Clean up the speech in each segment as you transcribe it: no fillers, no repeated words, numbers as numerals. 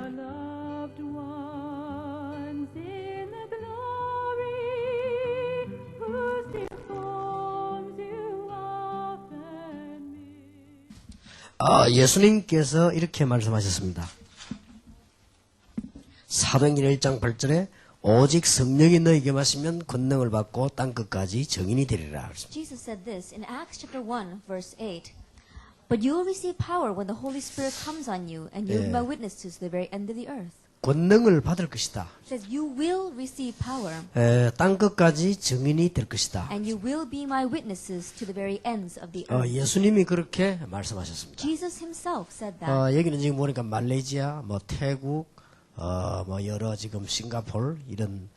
loved ones in the glory, whose dear forms you often meet. 예수님께서 이렇게 말씀하셨습니다. 사도행전 1장 8절에 오직 성령이 너에게 마시면 권능을 받고 땅끝까지 증인이 되리라. Jesus said this in Acts chapter 1, verse 8. But you will receive power when the Holy Spirit comes on you, and you will be my witnesses to the very end of the earth. 권능을 받을 것이다. It says you will receive power, 땅끝까지 증인이 될 것이다. and you will be my witnesses to the very ends of the earth. 예수님이 그렇게 말씀하셨습니다. Jesus himself said that. 여기는 지금 보니까 말레이시아, 태국, 여러 지금 싱가포르 이런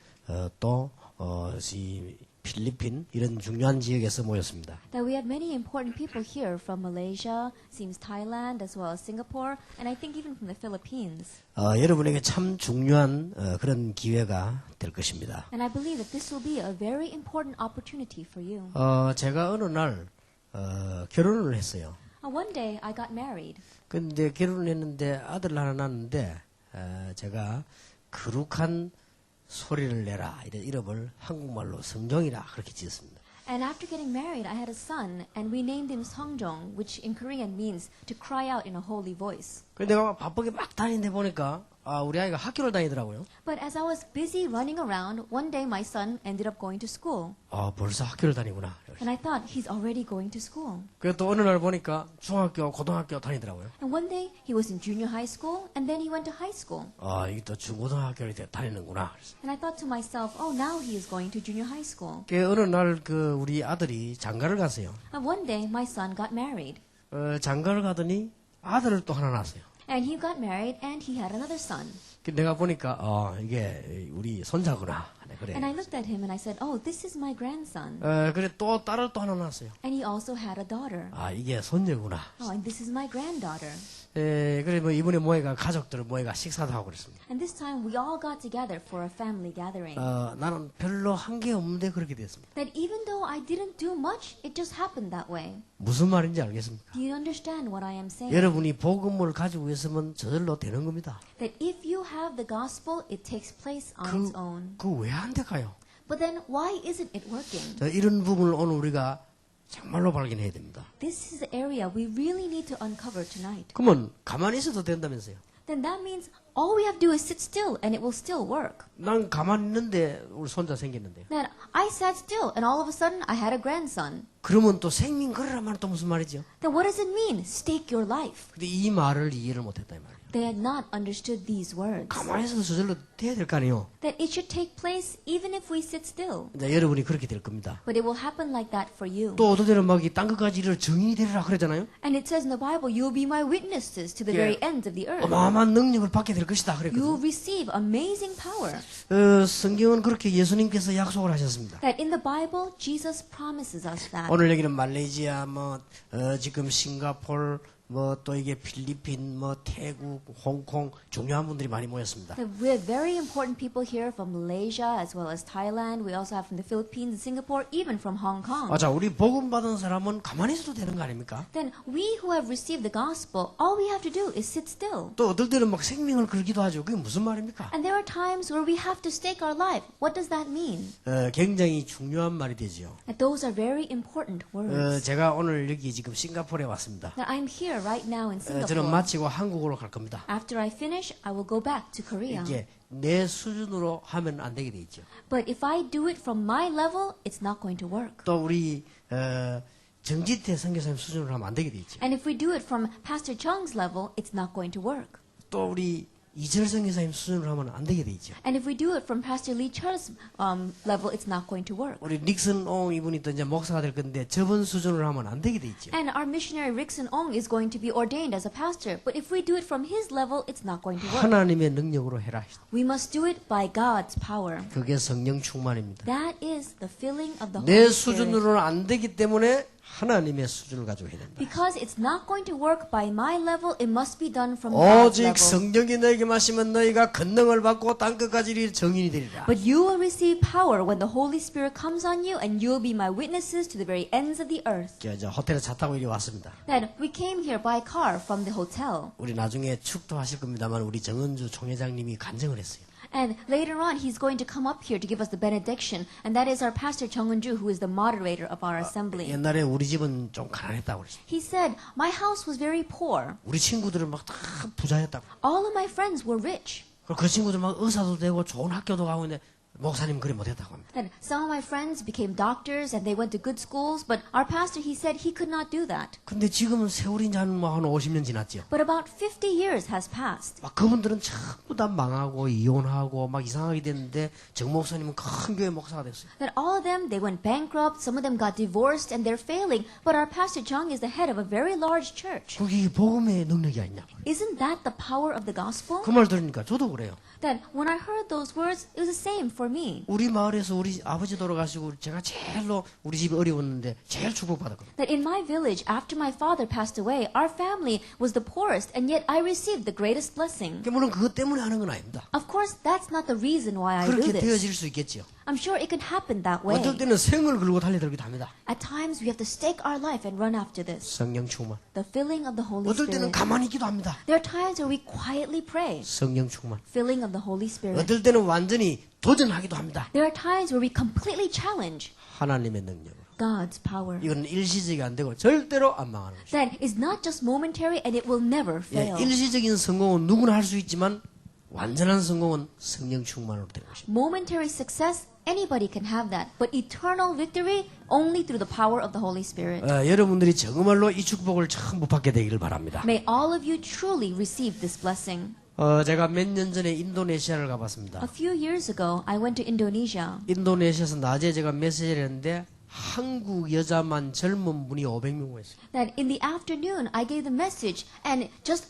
필리핀 이런 중요한 지역에서 모였습니다. That we had many important people here from Malaysia, seems Thailand, as well as Singapore, and I think even from the Philippines. 여러분에게 참 중요한 그런 기회가 될 것입니다. And I believe that this will be a very important opportunity for you. 제가 어느 날 결혼을 했어요. One day I got married. 근데 결혼을 했는데 아들 하나 낳았는데 제가 거룩한 소리를 내라 이런 이름을 한국말로 성종이라 그렇게 지었습니다. And after getting married, I had a son, and we named him Songjong, which in Korean means to cry out in a holy voice. 근데 내가 바쁘게 막 다니는데 보니까 우리 아이가 학교를 다니더라고요. But as I was busy running around, one day my son ended up going to school. 벌써 학교를 다니구나. And I thought, he's already going to school. 그래서 또 어느 날 보니까 중학교, 고등학교 다니더라고요. And one day, he was in junior high school, and then he went to high school. 이게 또 중고등학교를 다니는구나. And I thought to myself, oh, now he is going to junior high school. 어느 날 우리 아들이 장가를 갔어요. And one day, my son got married. 장가를 가더니 아들을 또 하나 낳았어요. And he got married, and he had another son. 내가 보니까 이게 우리 손자구나. 그래. And I looked at him and I said, oh, this is my grandson. 그래 또 딸을 또 하나 낳았어요. And he also had a daughter. 이게 손녀구나. Oh, and this is my granddaughter. 그래 이번에 모이가 가족들 모이가 식사도 하고 그랬습니다. And this time we all got together for a family gathering. 나는 별로 한 게 없는데 그렇게 됐습니다. That even though I didn't do much, it just happened that way. 무슨 말인지 알겠습니까? Do you understand what I am saying? 여러분이 복음을 가지고 있으면 저절로 되는 겁니다. That if you have the gospel, it takes place on its own. 왜 안 될까요? But then why isn't it working? 이런 부분을 오늘 우리가 정말로 발견해야 됩니다. This is the area we really need to uncover tonight. 그러면 가만히 있어도 된다면서요? Then that means all we have to do is sit still and it will still work. 난 가만히 있는데 우리 손자 생겼는데요. Then I sat still and all of a sudden I had a grandson. 그러면 또 생명 걸으라면 또 무슨 말이죠? Then what does it mean? Stake your life. 근데 이 말을 이해를 못했다 이 말이에요. They had not understood these words. 가만히 있어도 저절로 돼야 될 거 아니에요. That it should take place even if we sit still. 여러분이 그렇게 될 겁니다. But it will happen like that for you. 또 어떤 데는 막 이 땅 끝까지 이를 증인이 되리라 그러잖아요. And it says in the Bible, you will be my witnesses to the very ends of the earth. 어마어마한 능력을 받게 될 것이다 You will 그랬거든요. receive amazing power. 성경은 그렇게 예수님께서 약속을 하셨습니다. That in the Bible, Jesus promises us that. 오늘 여기는 말레이시아, 지금 싱가포르, 또 이게 필리핀, 태국, 홍콩 중요한 분들이 많이 모였습니다. That we have very important people here from Malaysia as well as Thailand. We also have from the Philippines and Singapore, even from Hong Kong. 자, 우리 복음 받은 사람은 가만히 있어도 되는 거 아닙니까? Then we who have received the gospel, all we have to do is sit still. 또 어떨 때는 막 생명을 걸기도 하죠. 그게 무슨 말입니까? And there are times where we have to stake our life. What does that mean? 굉장히 중요한 말이 되죠. That those are very important words. 제가 오늘 여기 지금 싱가포르에 왔습니다. That I'm here right now in 저는 Singapore. 마치고 한국으로 갈 겁니다. After I finish, I will go back to Korea. 이게 내 수준으로 하면 안 되게 돼 있죠. But if I do it from my level, it's not going to work. 또 우리 정지태 선교사님 수준으로 하면 안 되게 돼 있죠. And if we do it from Pastor Chung's level, it's not going to work. 또 우리 이철 선교사님 수준으로 하면 안 되게 돼 있죠. And if we do it from Pastor Lee Chul's level, it's not going to work. 우리 닉슨 옹 이분이 또 이제 목사가 될 건데 저분 수준으로 하면 안 되게 돼 있죠. And our missionary Rickson Ong is going to be ordained as a pastor. But if we do it from his level, it's not going to work. 하나님의 능력으로 해라. We must do it by God's power. 그게 성령 충만입니다. That is the filling of the 내 Holy Spirit. 수준으로는 안 되기 때문에 하나님의 수준을 가지고 해야 된다. Because it's not going to work by my level, it must be done from God's 오직 level. 성령이 너에게 마시면 너희가 권능을 받고 땅끝까지 이르는 증인이 되리라. But you will receive power when the Holy Spirit comes on you, and you will be my witnesses to the very ends of the earth. 저 호텔에 차 타고 이리 왔습니다. Then we came here by car from the hotel. 우리 나중에 축도하실 겁니다만 우리 정은주 총회장님이 간증을 했어요. And later on, he's going to come up here to give us the benediction. And that is our pastor, Chung Eun-ju, who is the moderator of our assembly. 옛날에 우리 집은 좀 가난했다고 그랬어요. He said, my house was very poor. 우리 친구들은 막 다 부자였다고. All of my friends were rich. 그리고 그 친구들 막 의사도 되고 좋은 학교도 가고 있는데 목사님 그리 못했다고 합니다. And some of my friends became doctors and they went to good schools. But our pastor, he said he could not do that. 근데 지금은 세월이 이제 한 50년 지났죠. But about 50 years has passed. 막 그분들은 전부 다 망하고 이혼하고 막 이상하게 됐는데 정 목사님은 큰 교회 목사가 됐어요. That all of them, they went bankrupt. Some of them got divorced and they're failing. But our pastor Chung is the head of a very large church. 그게 복음의 능력이 아니냐. Isn't that the power of the gospel? 그 말 들으니까 저도 그래요. That when I heard those words, it was the same for me. 우리 마을에서 우리 아버지 돌아가시고 제가 제일로 우리 집이 어려웠는데 제일 축복받았거든요. That in my village, after my father passed away, our family was the poorest, and yet I received the greatest blessing. 물론 그것 때문에 하는 건 아닙니다. Of course, that's not the reason why I do 그렇게 this. 되어질 수 있겠지요. I'm sure it can happen that way. 어떨 때는 생을 걸고 달려들기도 합니다. At times, we have to stake our life and run after this. 성령 충만. The filling of the Holy 어떨 때는 Spirit. 가만히 있기도 합니다. There are times where we quietly pray. 성령 충만. Filling of the Holy Spirit. 어떨 때는 완전히 도전하기도 합니다. There are times where we completely challenge 하나님의 능력으로. God's power. 이건 일시적이 안 되고 절대로 안 망하는 것이죠. That is not just momentary and it will never fail. 일시적인 성공은 누구나 할 수 있지만 완전한 성공은 성령 충만으로 되는 것입니다. Momentary success, anybody can have that. But eternal victory, only through the power of the Holy Spirit. 여러분들이 정말로 이 축복을 전부 받게 되기를 바랍니다. May all of you truly receive this blessing. 제가 몇 년 전에 인도네시아를 가봤습니다. A few years ago, I went to Indonesia. 인도네시아에서 낮에 제가 메시지를 했는데 한국 여자만 젊은 분이 500명 모였어요. That in the afternoon, I gave the message, and just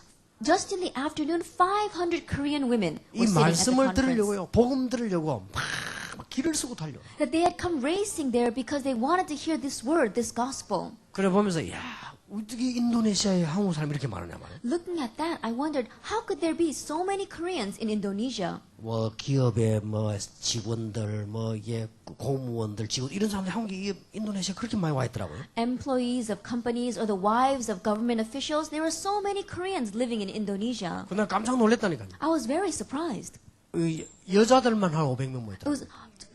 in the afternoon, 500 Korean women 이 were sitting at the 말씀을 conference. 들으려고요. 복음 들으려고 막 길을 쓰고 달려. That they had come racing there because they wanted to hear this word, this gospel. 그래 보면서 야 어떻게 인도네시아에 한국 사람이 이렇게 많으냐 말이야. Looking at that, I wondered, how could there be so many Koreans in Indonesia? 뭐 기업의 뭐 직원들 뭐 이게 공무원들 직원 이런 사람들이 한국에 인도네시아 그렇게 많이 와 있더라고요. Employees of companies or the wives of government officials, there were so many Koreans living in Indonesia. 그날 깜짝 놀랐다니까요. I was very surprised. 여자들만 한 500명 It 모였다. was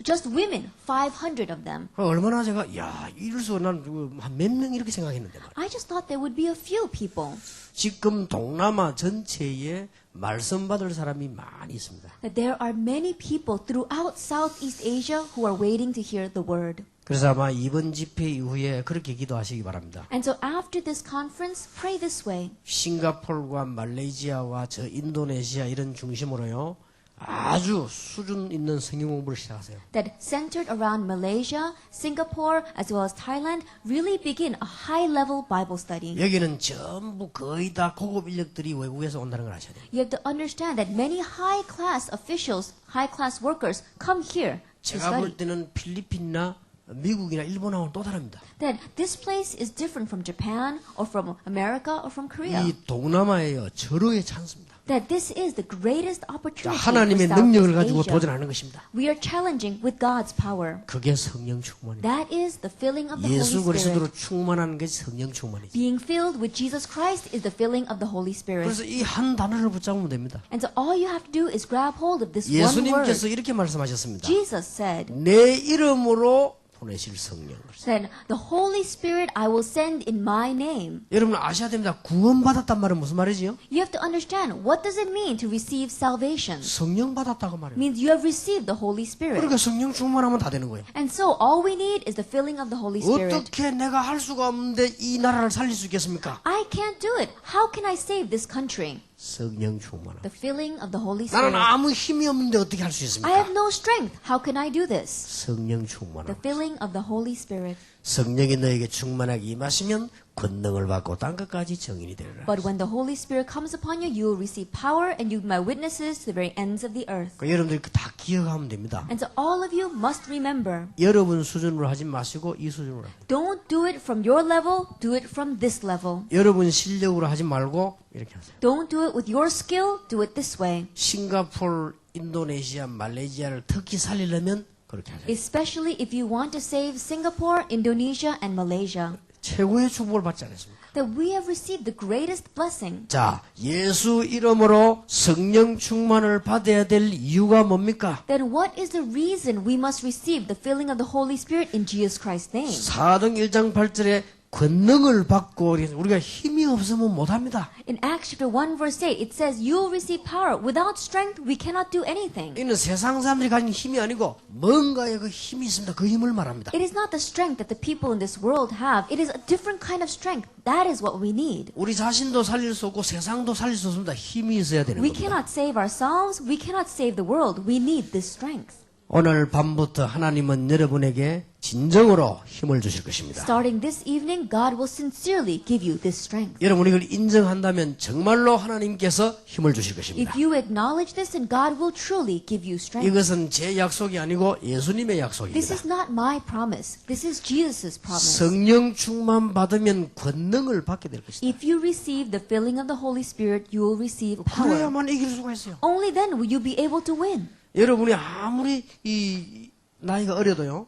just women, 500 of them. 얼마나 제가 야 이럴 수 난 한 몇 명 이렇게 생각했는데 말이야. I just thought there would be a few people. 지금 동남아 전체에 말씀 받을 사람이 많이 있습니다. That there are many people throughout Southeast Asia who are waiting to hear the word. 그래서 아마 이번 집회 이후에 그렇게 기도하시기 바랍니다. And so after this conference, pray this way. 싱가포르와 말레이시아와 저 인도네시아 이런 중심으로요. 아주 수준 있는 성경 공부를 시작하세요. That centered around Malaysia, Singapore, as well as Thailand, really begin a high-level Bible study. 여기는 전부 거의 다 고급 인력들이 외국에서 온다는 걸 아셔야 돼요. You have to understand that many high-class officials, high-class workers come here to 제가 볼 study. 때는 필리핀이나 미국이나 일본하고는 또 다릅니다. That this place is different from Japan or from America or from Korea. 이 동남아에요. 절호의 찬스입니다. That this is the greatest opportunity for 하나님의 능력을 가지고 Southeast Asia. 도전하는 것입니다. We are challenging with God's power. 그게 성령 충만입니다. That is the filling of the 예수 Holy 그리스도로 Spirit. 충만하는 것이 성령 충만이죠. Being filled with Jesus Christ is the filling of the Holy Spirit. 그래서 이 한 단어를 붙잡으면 됩니다. And so all you have to do is grab hold of this one word. 예수님께서 이렇게 말씀하셨습니다. Jesus said, 내 이름으로 보내실 성령을. Then the Holy Spirit I will send in my name. 여러분 아셔야 됩니다. 구원받았단 말은 무슨 말이지요? You have to understand, what does it mean to receive salvation? 성령 받았다고 It 말이에요. means you have received the Holy Spirit. 그러니까 성령 충만하면 다 되는 거예요. And so all we need is the filling of the Holy Spirit. 어떻게 내가 할 수가 없는데 이 나라를 살릴 수 있겠습니까? I can't do it. How can I save this country? 성령 충만함. The filling of the Holy 나는 Spirit. 아무 힘이 없는데 어떻게 할 수 I 있습니까? have no strength. How can I do this? 성령 The 충만함. filling of the Holy Spirit. 성령이 너에게 충만하게 임하시면 권능을 받고 땅끝까지 증인이 되리라. But when the Holy Spirit comes upon you, you will receive power, and you will be my witnesses to the very ends of the earth. 그러니까 여러분들이 다 기억하면 됩니다. And so all of you must remember, 여러분 수준으로 하지 마시고 이 수준으로 합니다. don't do it from your level, do it from this level. 여러분 실력으로 하지 말고 이렇게 하세요. Don't do it with your skill, do it this way. 싱가포르, 인도네시아, 말레이시아를 특히 살리려면 그렇게 하세요. Especially if you want to save Singapore, Indonesia, and Malaysia. 최고의 축복을 받지 않았습니까? That we have received the greatest blessing. 자, 예수 이름으로 성령 충만을 받아야 될 이유가 뭡니까? Then what is the reason we must receive the filling of the Holy Spirit in Jesus Christ's name? 사도행 1장 8절에 권능을 받고 우리가 힘이 없으면 못합니다. In Acts chapter 1 verse 8, it says, you will receive power. Without strength, we cannot do anything. 이는 세상 사람들이 가진 힘이 아니고 뭔가의 그 힘이 있습니다. 그 힘을 말합니다. It is not the strength that the people in this world have. It is a different kind of strength. That is what we need. 우리 자신도 살릴 수 없고 세상도 살릴 수 없습니다. 힘이 있어야 되는 We 겁니다. cannot save ourselves. We cannot save the world. We need this strength. 오늘 밤부터 하나님은 여러분에게 진정으로 힘을 주실 것입니다. Starting this evening, God will sincerely give you this strength. 여러분이 이걸 인정한다면 정말로 하나님께서 힘을 주실 것입니다. If you acknowledge this, then God will truly give you strength. 이것은 제 약속이 아니고 예수님의 This 약속입니다. is not my promise. This is Jesus' promise. 성령 충만 받으면 권능을 받게 될 것이다. If you receive the filling of the Holy Spirit, you will receive power. 그래야만 이길 수가 있어요. Only then will you be able to win. 여러분이 아무리 이 나이가 어려도요,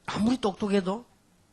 아무리 똑똑해도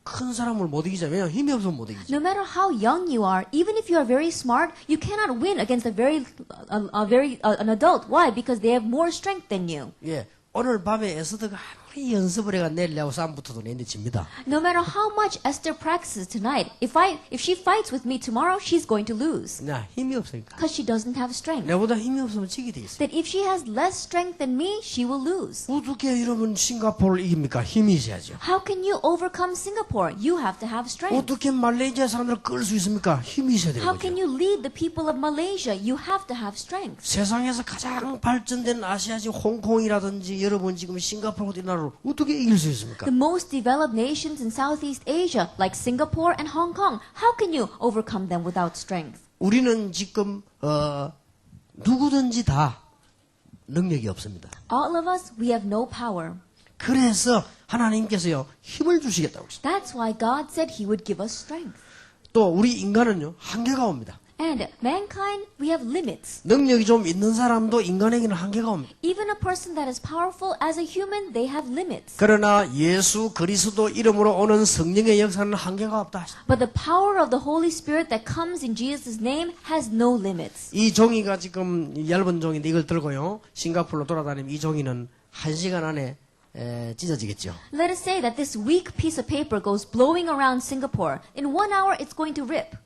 큰 사람을 못 이기잖아요. 왜냐하면 힘이 없으면 못 이기죠. No matter how young you are, even if you are very smart, you cannot win against an adult. Why? Because they have more strength than you. 예, 오늘 밤에 에스더가 아무리 연습을 해가 내려고 싸움 붙어도 내내 집니다. No matter how much Esther practices tonight, if she fights with me tomorrow, she's going to lose 나 힘이 없으니까. because she doesn't have strength. 내보다 힘이 없으면 지게 돼 있어요. That if she has less strength than me, she will lose. 어떻게 여러분 싱가포르를 이깁니까? 힘이 있어야죠. How can you overcome Singapore? You have to have strength. 어떻게 말레이시아 사람들을 끌 수 있습니까? 힘이 있어야 되는 How 거죠. can you lead the people of Malaysia? You have to have strength. 세상에서 가장 발전된 아시아지 홍콩이라든지 여러분 지금 싱가포르 같은 나라를 어떻게 이길 수 있습니까? The most developed nations in Southeast Asia, like Singapore and Hong Kong, how can you overcome them without strength? 우리는 지금 누구든지 다 능력이 없습니다. All of us, we have no power. 그래서 하나님께서요 힘을 주시겠다고 했습니다. That's why God said He would give us strength. 또 우리 인간은요 한계가 옵니다. And mankind, we have limits. 능력이 좀 있는 사람도 인간에게는 한계가 옵니다. Even a person that is powerful as a human, they have limits. 그러나 예수 그리스도 이름으로 오는 성령의 역사는 한계가 없다. But the power of the Holy Spirit that comes in Jesus' name has no limits. 이 종이가 지금 얇은 종인데 이걸 들고요 싱가포르로 돌아다니면 이 종이는 1시간 안에 찢어지겠죠. Let us say that this weak piece of paper goes blowing around Singapore. In 1 hour, it's going to rip.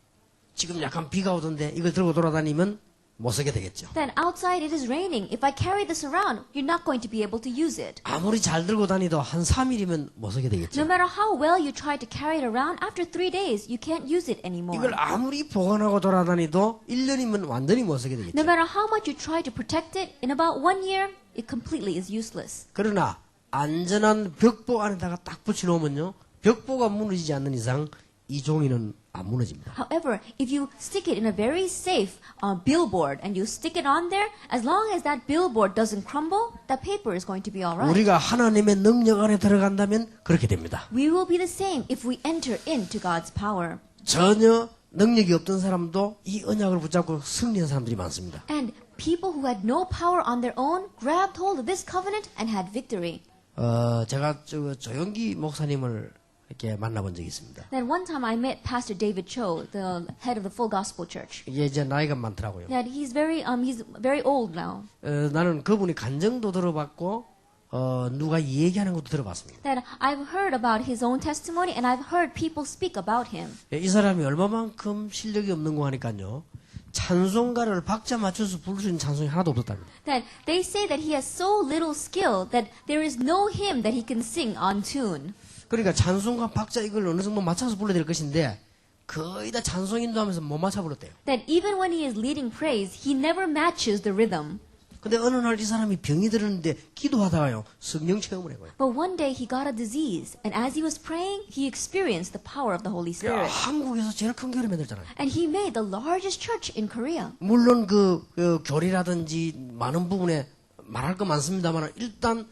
지금 약간 비가 오던데 이걸 들고 돌아다니면 못 쓰게 되겠죠. Then outside it is raining. If I carry this around, you're not going to be able to use it. 아무리 잘 들고 다니도 한 3일이면 못 쓰게 되겠죠. No matter how well you try to carry it around, after 3 days, you can't use it anymore. 이걸 아무리 보관하고 돌아다니도 1년이면 완전히 못 쓰게 되겠죠. No matter how much you try to protect it, in about 1 year, it completely is useless. 그러나 안전한 벽보 안에다가 딱 붙여놓으면요 벽보가 무너지지 않는 이상 이 종이는 안 무너집니다. However, if you stick it in a very safe billboard and you stick it on there, as long as that billboard doesn't crumble, that paper is going to be all right. 우리가 하나님의 능력 안에 들어간다면 그렇게 됩니다. We will be the same if we enter into God's power. 전혀 능력이 없던 사람도 이 언약을 붙잡고 승리한 사람들이 많습니다. And people who had no power on their own grabbed hold of this covenant and had victory. 제가 조영기 목사님을 이렇게 만나본 적이 있습니다. Then one time I met Pastor David Cho, the head of the Full Gospel Church. 이게 이제 나이가 많더라고요. That he's very old now. 나는 그분이 간증도 들어봤고 누가 얘기하는 것도 들어봤습니다. That I've heard about his own testimony and I've heard people speak about him. 이 사람이 얼마만큼 실력이 없는 거 하니까요. 찬송가를 박자 맞춰서 부를 수 있는 찬송이 하나도 없었답니다. That they say that he has so little skill that there is no hymn that he can sing on tune. 그러니까 찬송가 박자 이걸 어느 정도 맞춰서 불러야 될 것인데 거의 다 찬송 인도하면서 못 맞춰 불렀대요. That even when he is leading praise, he never matches the rhythm. 근데 어느 날 이 사람이 병이 들었는데 기도하다가요 성령 체험을 해봐요. But one day he got a disease, and as he was praying, he experienced the power of the Holy Spirit. 한국에서 제일 큰 교회 만들잖아요. And he made the largest church in Korea. 물론 그 교리라든지 많은 부분에 말할 거 많습니다만 일단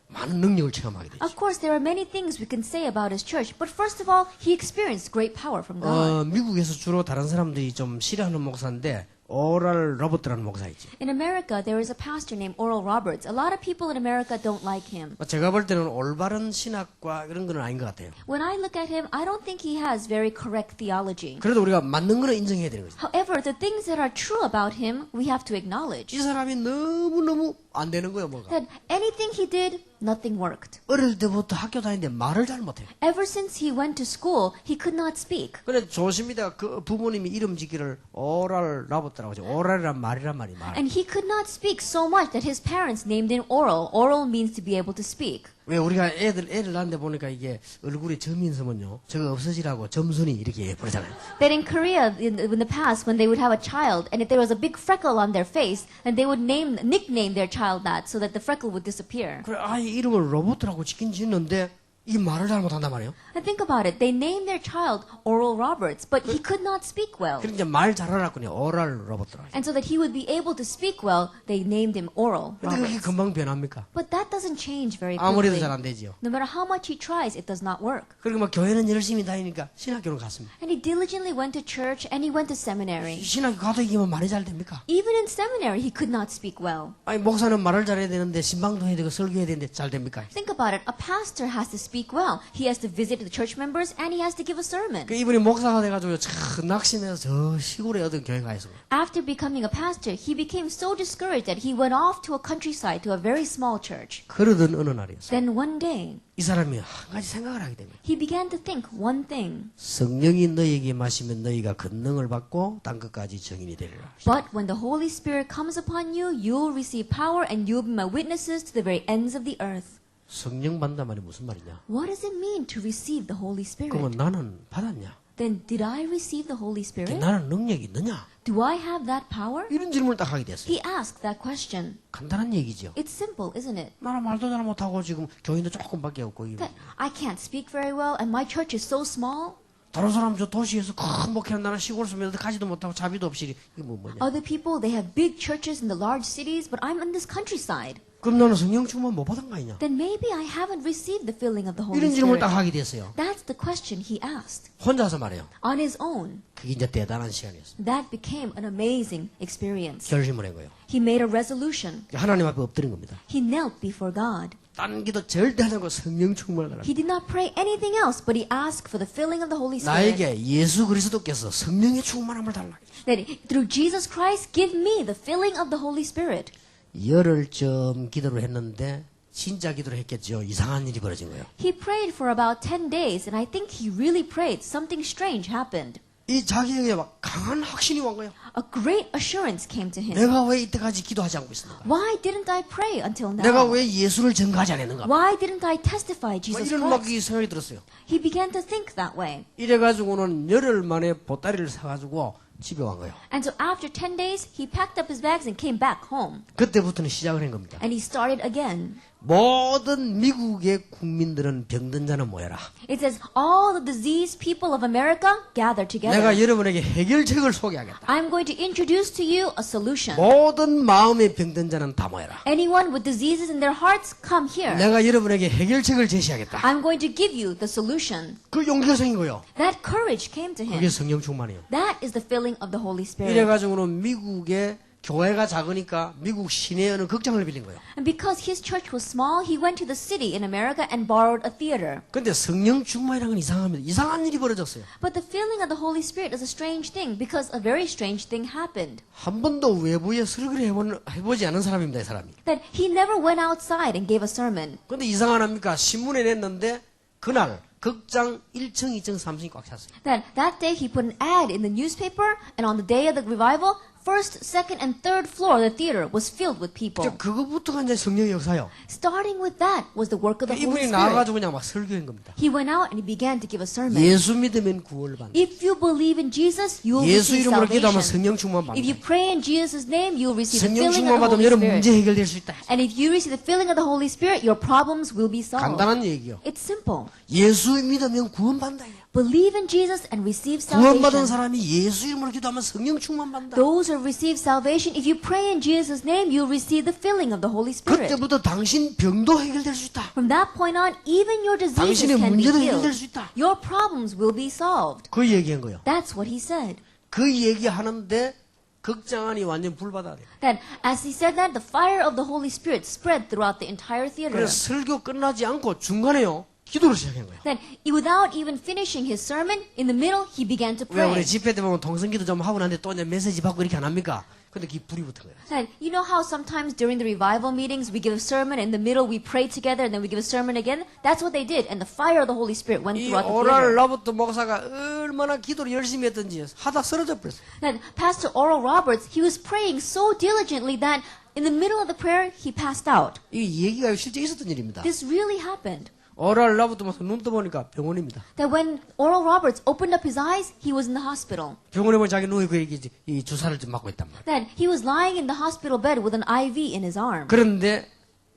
많은 능력을 체험하게 되죠. Of course, there are many things we can say about his church, but first of all, he experienced great power from God. 미국에서 주로 다른 사람들이 좀 싫어하는 목사인데 오랄 로버트라는 목사 있지. In America, there is a pastor named Oral Roberts. A lot of people in America don't like him. 제가 볼 때는 올바른 신학과 이런 건 아닌 것 같아요. When I look at him, I don't think he has very correct theology. 그래도 우리가 맞는 거는 인정해야 되는 거죠. However, the things that are true about him, we have to acknowledge. 이 사람이 너무너무 안 되는 거예요, 뭐가. That anything he did, nothing worked. 어릴 때부터 학교 다니는데 말을 잘 못해요. Ever since he went to school, he could not speak. 그래 조심히다가 그 부모님이 이름 짓기를 오랄 로버트라고 하죠. 오랄이란 말이란 말이 말. And he could not speak so much that his parents named him Oral. Oral means to be able to speak. 왜 우리가 애를 낳는데 보니까 이게 얼굴에 점이 있으면요 저거 없어지라고 점순이 이렇게 부르잖아요. That in Korea, in the past, when they would have a child, and if there was a big freckle on their face, then they would nickname their child that, so that the freckle would disappear. 그래 아이 이름을 로버트라고 짓긴 짓는데 이 말을 잘못한단 말이에요. And think about it. They named their child Oral Roberts, but he could not speak well. 그러니까 이제 말 잘하라고 오랄 로버트라고. And so that he would be able to speak well, they named him Oral 근데 그게 Roberts. 금방 변합니까? But that doesn't change very 아무래도 quickly. 잘 안 되지요. No matter how much he tries, it does not work. 그리고 막 교회는 열심히 다니니까 신학교는 갔습니다. And he diligently went to church and he went to seminary. 신학교 가도 이게 뭐 말이 잘 됩니까? Even in seminary, he could not speak well. 아니 목사는 말을 잘해야 되는데 신방도 해야 되고 설교해야 되는데 잘 됩니까? Think about it. A pastor has to speak well. He has to visit the church members and he has to give a sermon. 그 이분이 목사가 돼가지고 참 낙심해서 저 시골에 어떤 교회 가 있어. After becoming a pastor, he became so discouraged that he went off to a countryside, to a very small church. 그러던 어느 날이었어요. Then one day, 이 사람이 한 가지 생각을 하게 됩니다. he began to think one thing. 성령이 너희에게 마시면 너희가 권능을 받고 땅 끝까지 증인이 되리라. But when the Holy Spirit comes upon you, you will receive power and you will be my witnesses to the very ends of the earth. 성령 받는단 말이 무슨 말이냐? What does it mean to receive the Holy 그러면 Spirit? 나는 받았냐? Then did I receive the Holy Spirit? 나는 능력이 있느냐? Do I have that power? 이런 질문을 딱 하게 됐어요. He asked that question. 간단한 얘기죠. It's simple, isn't it? 나는 말도 잘 못하고 지금 교인도 조금밖에 없고 이거. That I can't speak very well and my church is so small. 다른 사람 저 도시에서 큰 목회하는 나는 시골 서면 가지도 못하고 자비도 없이 이게 뭐냐? Other people, they have big churches in the large cities, but I'm in this countryside. 그럼 나는 성령 충만 못 받은 거 아니냐? Then maybe I haven't received the filling of the Holy 이런 질문을 Spirit. 딱 하게 됐어요. That's the question he asked. 혼자서 말해요. On his own, 그게 이제 대단한 시간이었어요. that became an amazing experience. 결심을 한 거예요. He made a resolution. 하나님 앞에 엎드린 겁니다. He knelt before God. 딴 기도 절대 하지 않고 성령 충만을 달라. He did not pray anything else, but he asked for the filling of the Holy Spirit. 나에게 예수 그리스도께서 성령의 충만함을 달라. That through Jesus Christ, give me the filling of the Holy Spirit. 열흘쯤 기도를 했는데 진짜 기도를 했겠죠. 이상한 일이 벌어진 거예요. He prayed for about 10 days, and I think he really prayed. Something strange happened. 이 자기에게 막 강한 확신이 온 거예요. A great assurance came to him. 내가 왜 이때까지 기도하지 않고 있었는가? Why didn't I pray until now? 내가 왜 예수를 증거하지 않았는가? Why didn't I testify 막 Jesus 이런 막 Christ? 이 생각이 들었어요. He began to think that way. 이래가지고는 열흘 만에 보따리를 사가지고 집에 온 거예요. And so after 10 days, he packed up his bags and came back home. 그때부터는 시작을 한 겁니다. And he started again. 모든 미국의 국민들은 병든 자는 모여라. It says, all the diseased people of America gather together. 내가 여러분에게 해결책을 소개하겠다. I'm going to introduce to you a solution. 모든 마음의 병든 자는 다 모여라. Anyone with diseases in their hearts, come here. 내가 여러분에게 해결책을 제시하겠다. I'm going to give you the solution. 그 용기가 생긴 거예요. That courage came to 그게 him. 성령 충만이에요. That is the filling of the Holy Spirit. 이래가지고는 미국의 교회가 작으니까 미국 시내에 어느 극장을 빌린 거예요. And because his church was small, he went to the city in America and borrowed a theater. 근데 성령 충만이라는 건 이상합니다. 이상한 일이 벌어졌어요. But the filling of the Holy Spirit is a strange thing because a very strange thing happened. 한 번도 외부에 설교를 해보지 않은 사람입니다. 이 사람이. That he never went outside and gave a sermon. 근데 이상하답니까? 신문에 냈는데 그날 극장 1층, 2층, 3층이 꽉 찼어요. That day he put an ad in the newspaper, and on the day of the revival, first, second, and third floor of the theater was filled with people. 그거부터가 이제 성령의 역사요. Starting with that was the work of the Holy 이분이 Spirit. 나와가지고 그냥 막 설교한 겁니다. He went out and he began to give a sermon. 예수 믿으면 구원을 받는다. If you believe in Jesus, you will 예수 receive 이름으로 기도하면 salvation. 성령 충만 If you 받는다. pray in Jesus' name, you will receive the 성령 filling 충만 of the 받으면 Holy 여러분 Spirit. 문제 해결될 수 있다. And if you receive the filling of the Holy Spirit, your problems will be solved. 간단한 얘기요. It's simple. 예수 믿으면 구원받는다. Believe in Jesus and receive 구원받은 salvation. 사람이 예수 이름으로 기도하면 성령 충만 받는다. Those who receive salvation, if you pray in Jesus' name, you'll receive the filling of the Holy Spirit. 그때부터 당신 병도 해결될 수 있다. From that point on, even your diseases 당신의 can be 문제도 healed. 해결될 수 있다. Your problems will be solved. 그 얘기한 거예요. That's what he said. 그 얘기하는데 극장안이 완전 불바다가 돼요. That as he said that, the fire of the Holy Spirit spread throughout the entire theater. 그래서 설교 끝나지 않고 중간에요. 기도를 시작한 거예요. Then, without even finishing his sermon, in the middle, he began to 왜 우리 pray. 집회 때 보면 동성기도 좀 하고 나는데 또 이제 메시지 받고 이렇게 안 합니까? 근데 그게 불이 붙은 거예요. Then, you know how sometimes during the revival meetings, we give a sermon, in the middle, we pray together, and then we give a sermon again? That's what they did, and the fire of the Holy Spirit went 이 throughout the 오랄 theater. 라버트 목사가 얼마나 기도를 열심히 했던지 하다 쓰러져 버렸어요. Then, Pastor Oral Roberts, he was praying so diligently that in the middle of the prayer, he passed out. 이 얘기가 실제 있었던 일입니다. This really happened. 오랄 라버트 목사 눈 떠보니까 병원입니다. That when Oral Roberts opened up his eyes, he was in the hospital. 병원에 보면 자기 누워 이 주사를 좀 맞고 있단 말이에요. That he was lying in the hospital bed with an IV in his arm. 그런데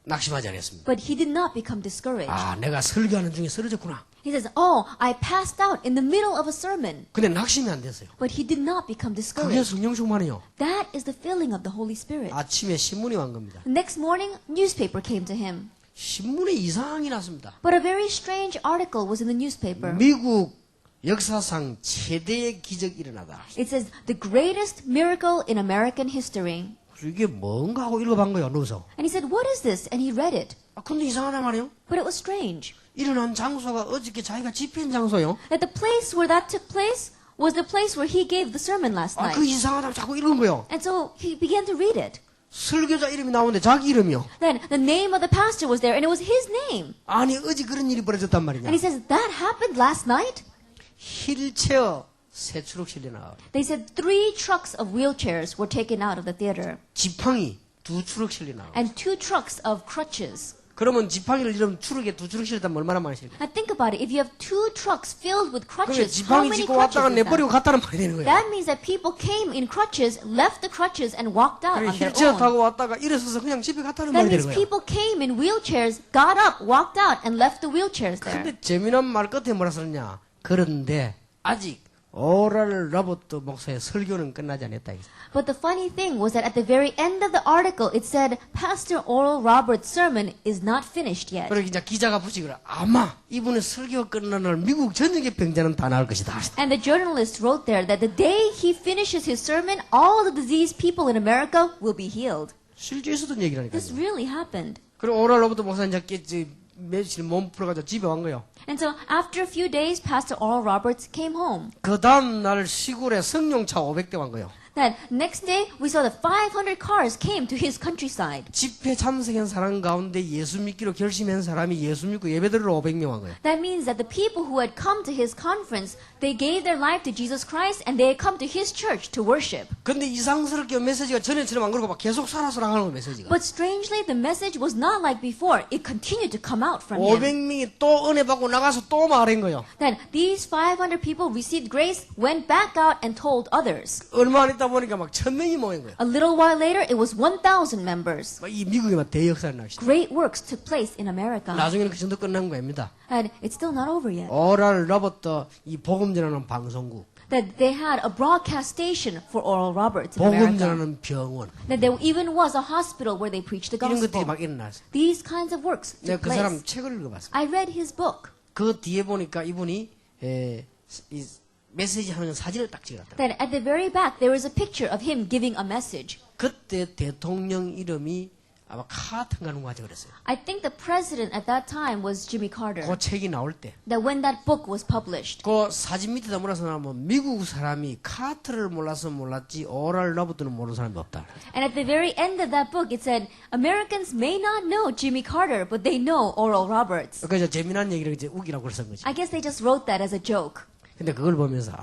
낙심하지 않았습니다. But he did not become discouraged. 아, 내가 설교하는 중에 쓰러졌구나. He says, oh, I passed out in the middle of a sermon. 근데 낙심이 안 됐어요. But he did not become 그게 discouraged. 성령 충만이요. That is the filling of the Holy Spirit. 아침에 신문이 온 겁니다. The next morning, newspaper came to him. 신문에 이상이 났습니다. But a very strange article was in the newspaper. 미국 역사상 최대의 기적이 일어나다. It says, the greatest miracle in American history. 이게 뭔가 하고 읽어본 거예요, 누워서. And he said, what is this? And he read it. 아, 근데 이상하단 말이에요. But it was strange. 일어난 장소가 어저께 자기가 집회한 장소요. That the place where that took place was the place where he gave the sermon last 아, night. 그 이상하다고 자꾸 읽은 거예요. And so he began to read it. 설교자 이름이 나오는데 자기 이름이요. Then the name of the pastor was there, and it was his name. 아니, 어제 그런 일이 벌어졌단 말이냐. And he says, that happened last night? 휠체어 세 트럭 실려나와. They said 3 trucks of wheelchairs were taken out of the theater, 지팡이 두 트럭 실려나와. and 2 trucks of crutches. 그러면 지팡이를 이러면 트럭에 두 트럭 실었다면 얼마나 많이 실려? Now think about it. If you have 2 trucks filled with 그러면 crutches, how 지팡이 many 짚고 왔다가 crutches is 내버리고 that? 갔다는 말이 되는 거예요. That means that people came in crutches, left the crutches, and walked out 그래, on their 휠체어 own. 타고 왔다가 일어서서 그냥 집에 갔다는 That 말이 되는 means 거예요. people came in wheelchairs, got up, walked out, and left the wheelchairs there. 근데 재미난 말 끝에 뭐라 썼냐? 그런데 아직 오랄 로버트 목사의 설교는 끝나지 않았다. But the funny thing was that at the very end of the article, it said, Pastor Oral Roberts' sermon is not finished yet. 그러니까 이제 기자가 붙이기를 아마 이분의 설교가 끝나는 날 미국 전역의 병자는 다 나을 것이다. And the journalist wrote there that the day he finishes his sermon, all the diseased people in America will be healed. 실제 있었던 얘기라니까요. This really happened. 그리고 오랄 로버트 목사 이제 며칠 몸 풀어가지고 집에 온 거예요. And so after a few days, Pastor Oral Roberts came home. 그 다음 날 시골에 승용차 500대 온 거예요. Then next day, we saw that 500 cars came to his countryside. 집회 참석한 사람 가운데 예수 믿기로 결심한 사람이 예수 믿고 예배드리러 500명 온 거예요. That means that the people who had come to his conference, they gave their life to Jesus Christ and they had come to his church to worship. 근데 이상스럽게 메시지가 전에처럼 안 그러고 막 계속 살아서 나가는 거예요, 메시지가. But strangely, the message was not like before. It continued to come out from him. 500명이 또 은혜 받고 나가서 또 말한 거예요. Then these 500 people received grace, went back out and told others. 얼마 안 있다 보니까 막 1000명이 모인 거예요. A little while later, it was 1,000 members. 막 이 미국에 막 대역사를 나시다. Great works took place in America. 나중에는 그 정도 끝난 겁니다. And it's still not over yet. 오랄 로버트 이 복음 전하는 방송국, That they had a broadcast station for Oral Roberts in 복음 America. 전하는 병원 That there even was a hospital where they preached the 이런 것들이 gospel. 막 일어났어요. These kinds of works 내가 took 그 사람 place. 책을 읽어봤어요. I read his book. 그 뒤에 보니까 이분이 이 메시지 하는 사진을 딱 찍어놨다. That at the very back there is a picture of him giving a message. 그때 대통령 이름이 아마 카튼가 누가 하자 그랬어요. I think the president at that time was Jimmy Carter. 그 책이 나올 때. That when that book was published, 그 사진 밑에다 뭐라서 나면 미국 사람이 카트를 몰라서 몰랐지 오랄 로버트는 모르는 사람이 없다. and at the very end of that book it said, Americans may not know Jimmy Carter, but they know Oral Roberts. 그래서 재미난 얘기를 이제 우기라고 그랬던 거지. I guess they just wrote that as a joke. 근데 그걸 보면서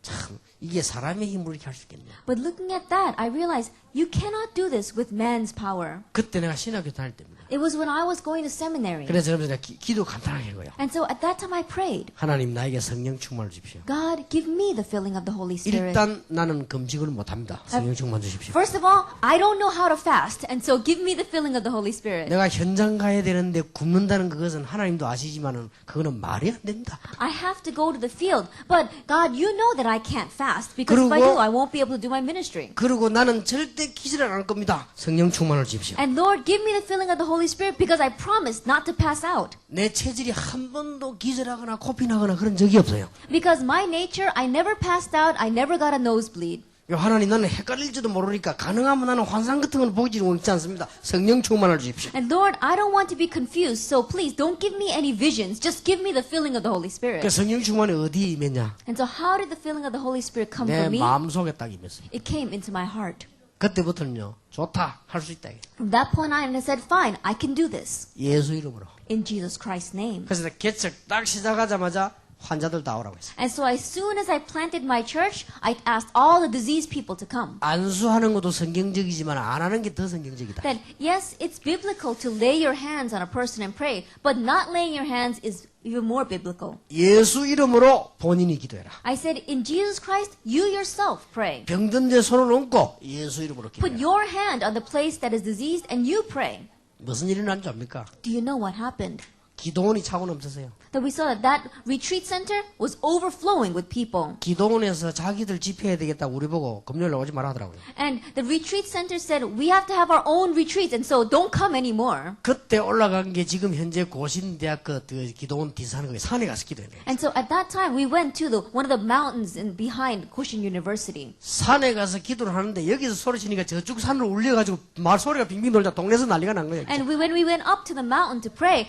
참 이게 사람의 힘으로 이렇게 할 수 있겠냐. But looking at that, I realized you cannot do this with man's power. 그때 내가 신학교 다닐 때입니다. It was when I was going to seminary. 그래서 여러분들 기도 간단하게 한 거예요. And so at that time I prayed, 하나님 나에게 성령 충만을 주십시오. God, give me the filling of the Holy Spirit. 일단 나는 금식을 못합니다. 성령 충만 주십시오. First of all, I don't know how to fast, and so give me the filling of the Holy Spirit. 내가 현장 가야 되는데 굶는다는 그것은 하나님도 아시지만은 그거는 말이 안 됩니다. I have to go to the field, but God, you know that I can't fast because if I 그리고- do, I won't be able to do my ministry. 그리고 나는 절대 기절을 안 할 겁니다. 성령 충만을 주십시오. And Lord, give me the filling of the Holy Spirit because I promise not to pass out. 내 체질이 한 번도 기절하거나 코피나거나 그런 적이 없어요. Because my nature, I never passed out, I never got a nosebleed. 하나님 나는 헷갈릴지도 모르니까 가능하면 나는 환상 같은 건 보지는 있지 않습니다. 성령 충만을 주십시오. And Lord, I don't want to be confused, so please don't give me any visions. Just give me the filling of the Holy Spirit. 그 성령 충만이 어디에 임했냐? And so how did the filling of the Holy Spirit come 내 from me? 마음속에 딱 임했어요. It came into my heart. 그때부터는요. 좋다. 할 수 있다. From that point on, I said, fine, I can do this. 예수 이름으로. In Jesus Christ's name. 그래서 개척 딱 시작하자마자 환자들 다 오라고 했어요. And so as soon as I planted my church, I asked all the diseased people to come. 안수하는 것도 성경적이지만 안 하는 게 더 성경적이다. That yes, it's biblical to lay your hands on a person and pray, but not laying your hands is even more biblical. 예수 이름으로 본인이 기도해라. I said, in Jesus Christ, you yourself pray. 병든 데 손을 얹고 예수 이름으로 Put 기도해라. your hand on the place that is diseased and you pray. 무슨 일이 난 줄 압니까? Do you know what happened? 기도원이 차고 넘쳤어요. That we saw that retreat center was overflowing with people. 기도원에서 자기들 집회해야 되겠다 우리 보고 금요일 오지 말라 하더라고요. And the retreat center said, we have to have our own retreats, and so don't come anymore. 그때 올라간 게 지금 현재 고신대학 그 기도원 디사하는 거예요. 산에 가서 기도해야 돼요. And so at that time, we went to one of the mountains behind Koshin University. 산에 가서 기도를 하는데 여기서 소리치니까 저쪽 산으로 울려가지고 말 소리가 빙빙 돌자 동네에서 난리가 난 거예요. And when we went up to the mountain to pray,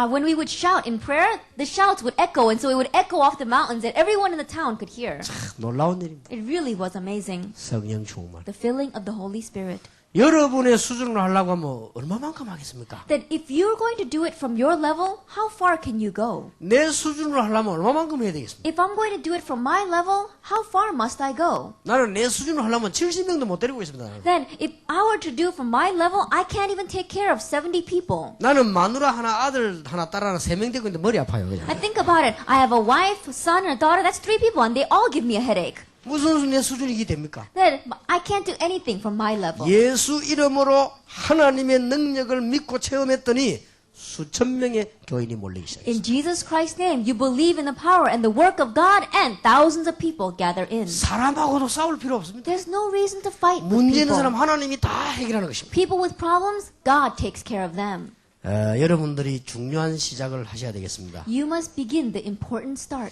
when we would shout in prayer, the shouts would echo, and so it would echo off the mountains, and everyone in the town could hear. 놀라운 일입니다. It really was amazing. 성령 충만. The filling of the Holy Spirit. 여러분의 수준으로 하려고 하면 얼마만큼 하겠습니까? That if you're going to do it from your level, how far can you go? 내 수준으로 하려면 얼마만큼 해야 되겠습니까? If I'm going to do it from my level, how far must I go? 나는 내 수준으로 하려면 70명도 못 데리고 있습니다. Then, if I were to do from my level, I can't even take care of 70 people. 나는 마누라 하나, 아들 하나, 딸 하나, 3명 되고 있는데 머리 아파요. 그냥. I think about it. I have a wife, a son, and a daughter. That's 3 people, and they all give me a headache. 무슨 내 수준이 이게 됩니까? Then I can't do anything from my level. 예수 이름으로 하나님의 능력을 믿고 체험했더니 수천 명의 교인이 몰리기 시작했어요. In Jesus Christ's name, you believe in the power and the work of God, and thousands of people gather in. 사람하고도 싸울 필요 없습니다. There's no reason to fight with 문제 있는 사람 people. 하나님이 다 해결하는 것입니다. People with problems, God takes care of them. 여러분들이 중요한 시작을 하셔야 되겠습니다. You must begin the important start.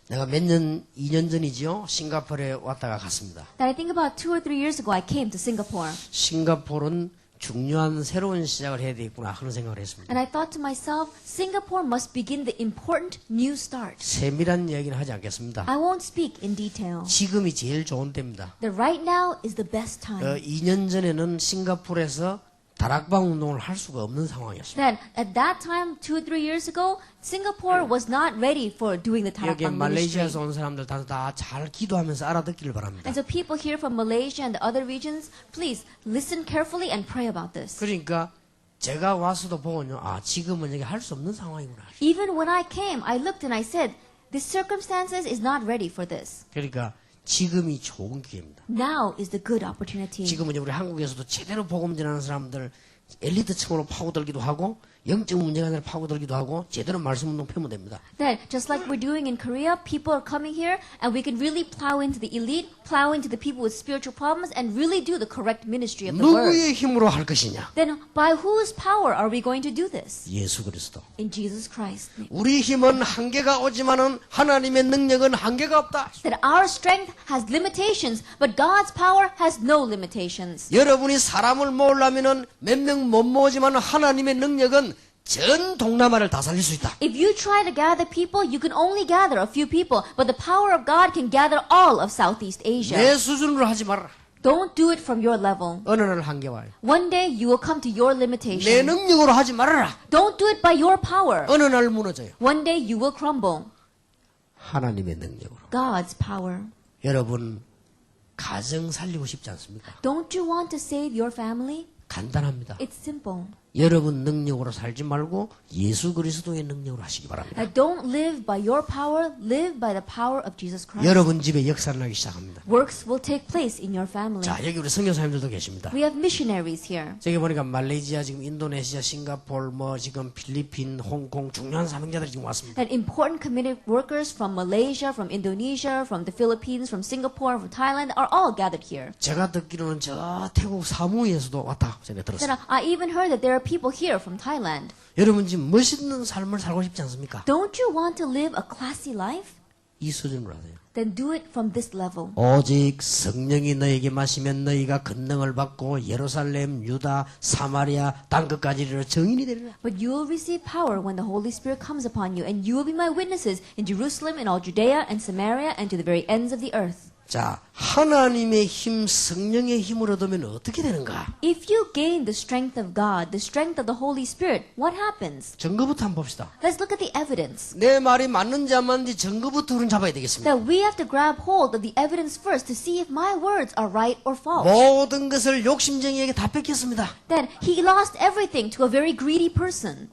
내가 몇 년, 2년 전이죠. 싱가포르에 왔다가 갔습니다. That I think about 2 or 3 years ago, I came to Singapore. 싱가포르는 중요한 새로운 시작을 해야 되겠구나 그런 생각을 했습니다. And I thought to myself, Singapore must begin the important new start. 세밀한 이야기는 하지 않겠습니다. I won't speak in detail. 지금이 제일 좋은 때입니다. That right now is the best time. 2년 전에는 싱가포르에서 다락방 운동을 할 수가 없는 상황이었습니다. That at that time, 2 or 3 years ago, Singapore was not ready for doing the 여기 Tarakbang ministry. 말레이시아에서 온 사람들 다 잘 기도하면서 알아듣기를 바랍니다. And so people here from Malaysia and the other regions, please listen carefully and pray about this. 그러니까 제가 와서도 보면요. 지금은 여기 할 수 없는 상황이구나. Even when I came, I looked and I said, this circumstances is not ready for this. 그러니까 지금이 좋은 기회입니다. Now is the good opportunity. 지금은 우리 한국에서도 제대로 복음 전하는 사람들 엘리트층으로 파고들기도 하고 영적 문제가 아니라 파고들기도 하고 제대로 말씀 운동 펴면 됩니다. That just like we're doing in Korea, people are coming here and we can really plow into the elite, plow into the people with spiritual problems and really do the correct ministry of the word. 누구의 힘으로 할 것이냐? Then by whose power are we going to do this? 예수 그리스도. In Jesus Christ. 우리 힘은 한계가 오지만은 하나님의 능력은 한계가 없다. That our strength has limitations, but God's power has no limitations. 여러분이 사람을 모으려면은 몇 명 못 모으지만 하나님의 능력은 전 동남아를 다 살릴 수 있다. If you try to gather people, you can only gather a few people, but the power of God can gather all of Southeast Asia. 내 수준으로 하지 말아라. Don't do it from your level. 어느 날 한계 와요. One day you will come to your 내 limitation. 능력으로 하지 말아라. Don't do it by your power. 어느 날 무너져요. One day you will crumble. 하나님의 능력으로. God's power. 여러분 가정 살리고 싶지 않습니까? Don't you want to save your family? 간단합니다. It's simple. 여러분 능력으로 살지 말고 예수 그리스도의 능력으로 하시기 바랍니다. Don't live by your power, live by the power of Jesus Christ. 여러분 집에 역사를 나기 시작합니다. Works will take place in your family. 자, 여기 우리 선교사님들도 계십니다. We have missionaries here. 저기 보니까 말레이시아, 지금 인도네시아, 싱가포르, 뭐 지금 필리핀, 홍콩 중요한 사명자들이 지금 왔습니다. And important committed workers from Malaysia, from Indonesia, from the Philippines, from Singapore, from Thailand are all gathered here. 제가 듣기로는 저 태국 사무에서도 왔다 제가 Then 들었어요. I even heard that there are people here from Thailand. 여러분 지금 멋있는 삶을 살고 싶지 않습니까? Don't you want to live a classy life? 이 수준으로 하세요. Then do it from this level. 오직 성령이 너에게 마시면 너희가 권능을 받고 예루살렘, 유다, 사마리아 땅끝까지 이르러 증인이 되리라. But you will receive power when the Holy Spirit comes upon you, and you will be my witnesses in Jerusalem, in all Judea and Samaria, and to the very ends of the earth. 자, 하나님의 힘, 성령의 힘을 얻으면 어떻게 되는가? If you gain the strength of God, the strength of the Holy Spirit, what happens? 증거부터 한번 봅시다. Let's look at the evidence. 내 말이 맞는지 안 맞는지 증거부터 우리는 잡아야 되겠습니다. That we have to grab hold of the evidence first to see if my words are right or false. 모든 것을 욕심쟁이에게 다 뺏겼습니다. Then he lost everything to a very greedy person.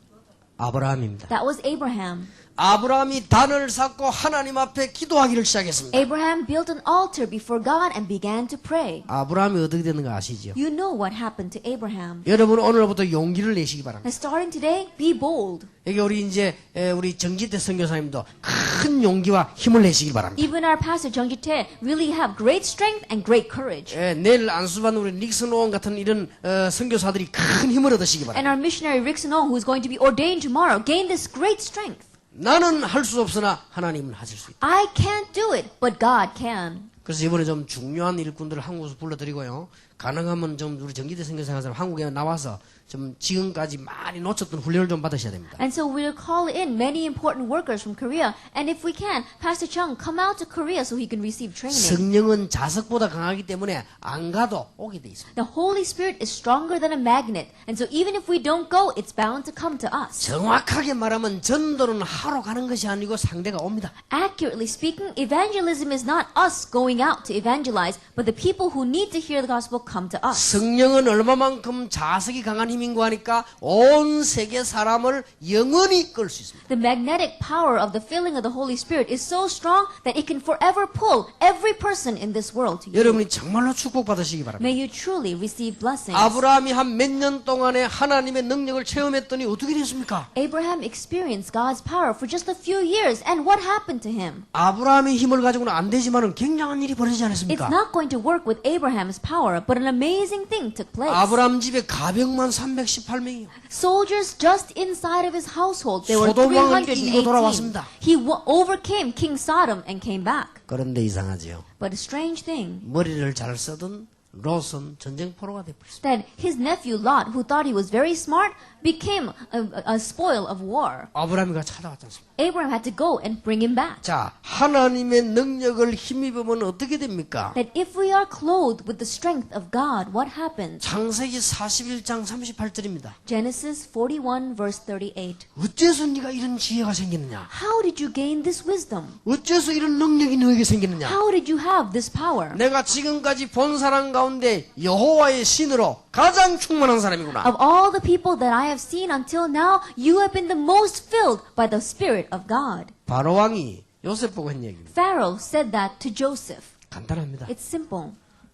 아브라함입니다. That was Abraham. 아브라함이 단을 쌓고 하나님 앞에 기도하기를 시작했습니다. Abraham built an altar before God and began to pray. 아브라함이 어떻게 되는가 아시죠? You know what happened to Abraham. 여러분 오늘부터 용기를 내시기 바랍니다. And starting today, be bold. 여기 우리 이제 우리 정지태 선교사님도 큰 용기와 힘을 내시기 바랍니다. Even our pastor Jung Ji-tae really have great strength and great courage. 내일 안수받는 우리 닉슨 오원 같은 이런 선교사들이 큰 힘을 얻으시기 바랍니다. And our missionary Rick Sun-oh, who is going to be ordained tomorrow, gain this great strength. 나는 할 수 없으나 하나님은 하실 수 있다. I can't do it, but God can. 그래서 이번에 좀 중요한 일꾼들을 한국에서 불러드리고요. 가능하면 좀 우리 정기대 선교사님 한국에 나와서 좀 지금까지 많이 놓쳤던 훈련을 좀 받으셔야 됩니다. And so we'll call in many important workers from Korea. And if we can, Pastor Chung, come out to Korea so he can receive training. 성령은 자석보다 강하기 때문에 안 가도 오게 돼 있습니다. The Holy Spirit is stronger than a magnet. And so even if we don't go, it's bound to come to us. 정확하게 말하면 전도는 하러 가는 것이 아니고 상대가 옵니다. Accurately speaking, evangelism is not us going out to evangelize, but the people who need to hear the gospel come to us. 성령은 얼마만큼 자석이 강한 힘인고 하니까 온 세계 사람을 영원히 끌 수 있습니다. The magnetic power of the filling of the Holy Spirit is so strong that it can forever pull every person in this world to you. 여러분이 정말로 축복받으시기 바랍니다. May you truly receive blessings. 아브라함이 한 몇 년 동안에 하나님의 능력을 체험했더니 어떻게 됐습니까? Abraham experienced God's power for just a few years, and what happened to him? 아브라함의 힘을 가지고는 안 되지만은 굉장한 일이 벌어지지 It's 않았습니까? not going to work with Abraham's power, but an amazing thing took place. 아브라함 집에 가병만 318명이요. Soldiers just inside of his household, there were 소돔 왕을 이기고 318. 돌아왔습니다. He overcame King Sodom and came back. 그런데 이상하지요. But a strange thing, 머리를 잘 쓰던 롯은 전쟁포로가 되버렸습니다. that his nephew Lot, who thought he was very smart, became a spoil of war. 아브라함이가 찾아왔지 않습니까? Abraham had to go and bring him back. 자, 하나님의 능력을 힘입으면 어떻게 됩니까? That if we are clothed with the strength of God, what happens? 창세기 41장 38절입니다. Genesis 41 verse 38. 어째서 네가 이런 지혜가 생기느냐? How did you gain this wisdom? 어째서 이런 능력이 너에게 생기느냐? How did you have this power? 내가 지금까지 본 사람 가운데 여호와의 신으로 가장 충만한 사람이구나. Of all the people that I have seen until now, you have been the most filled by the Spirit of God. 바로 왕이 요셉 보고 한 얘기입니다. Pharaoh said that to Joseph. 간단합니다. It's simple.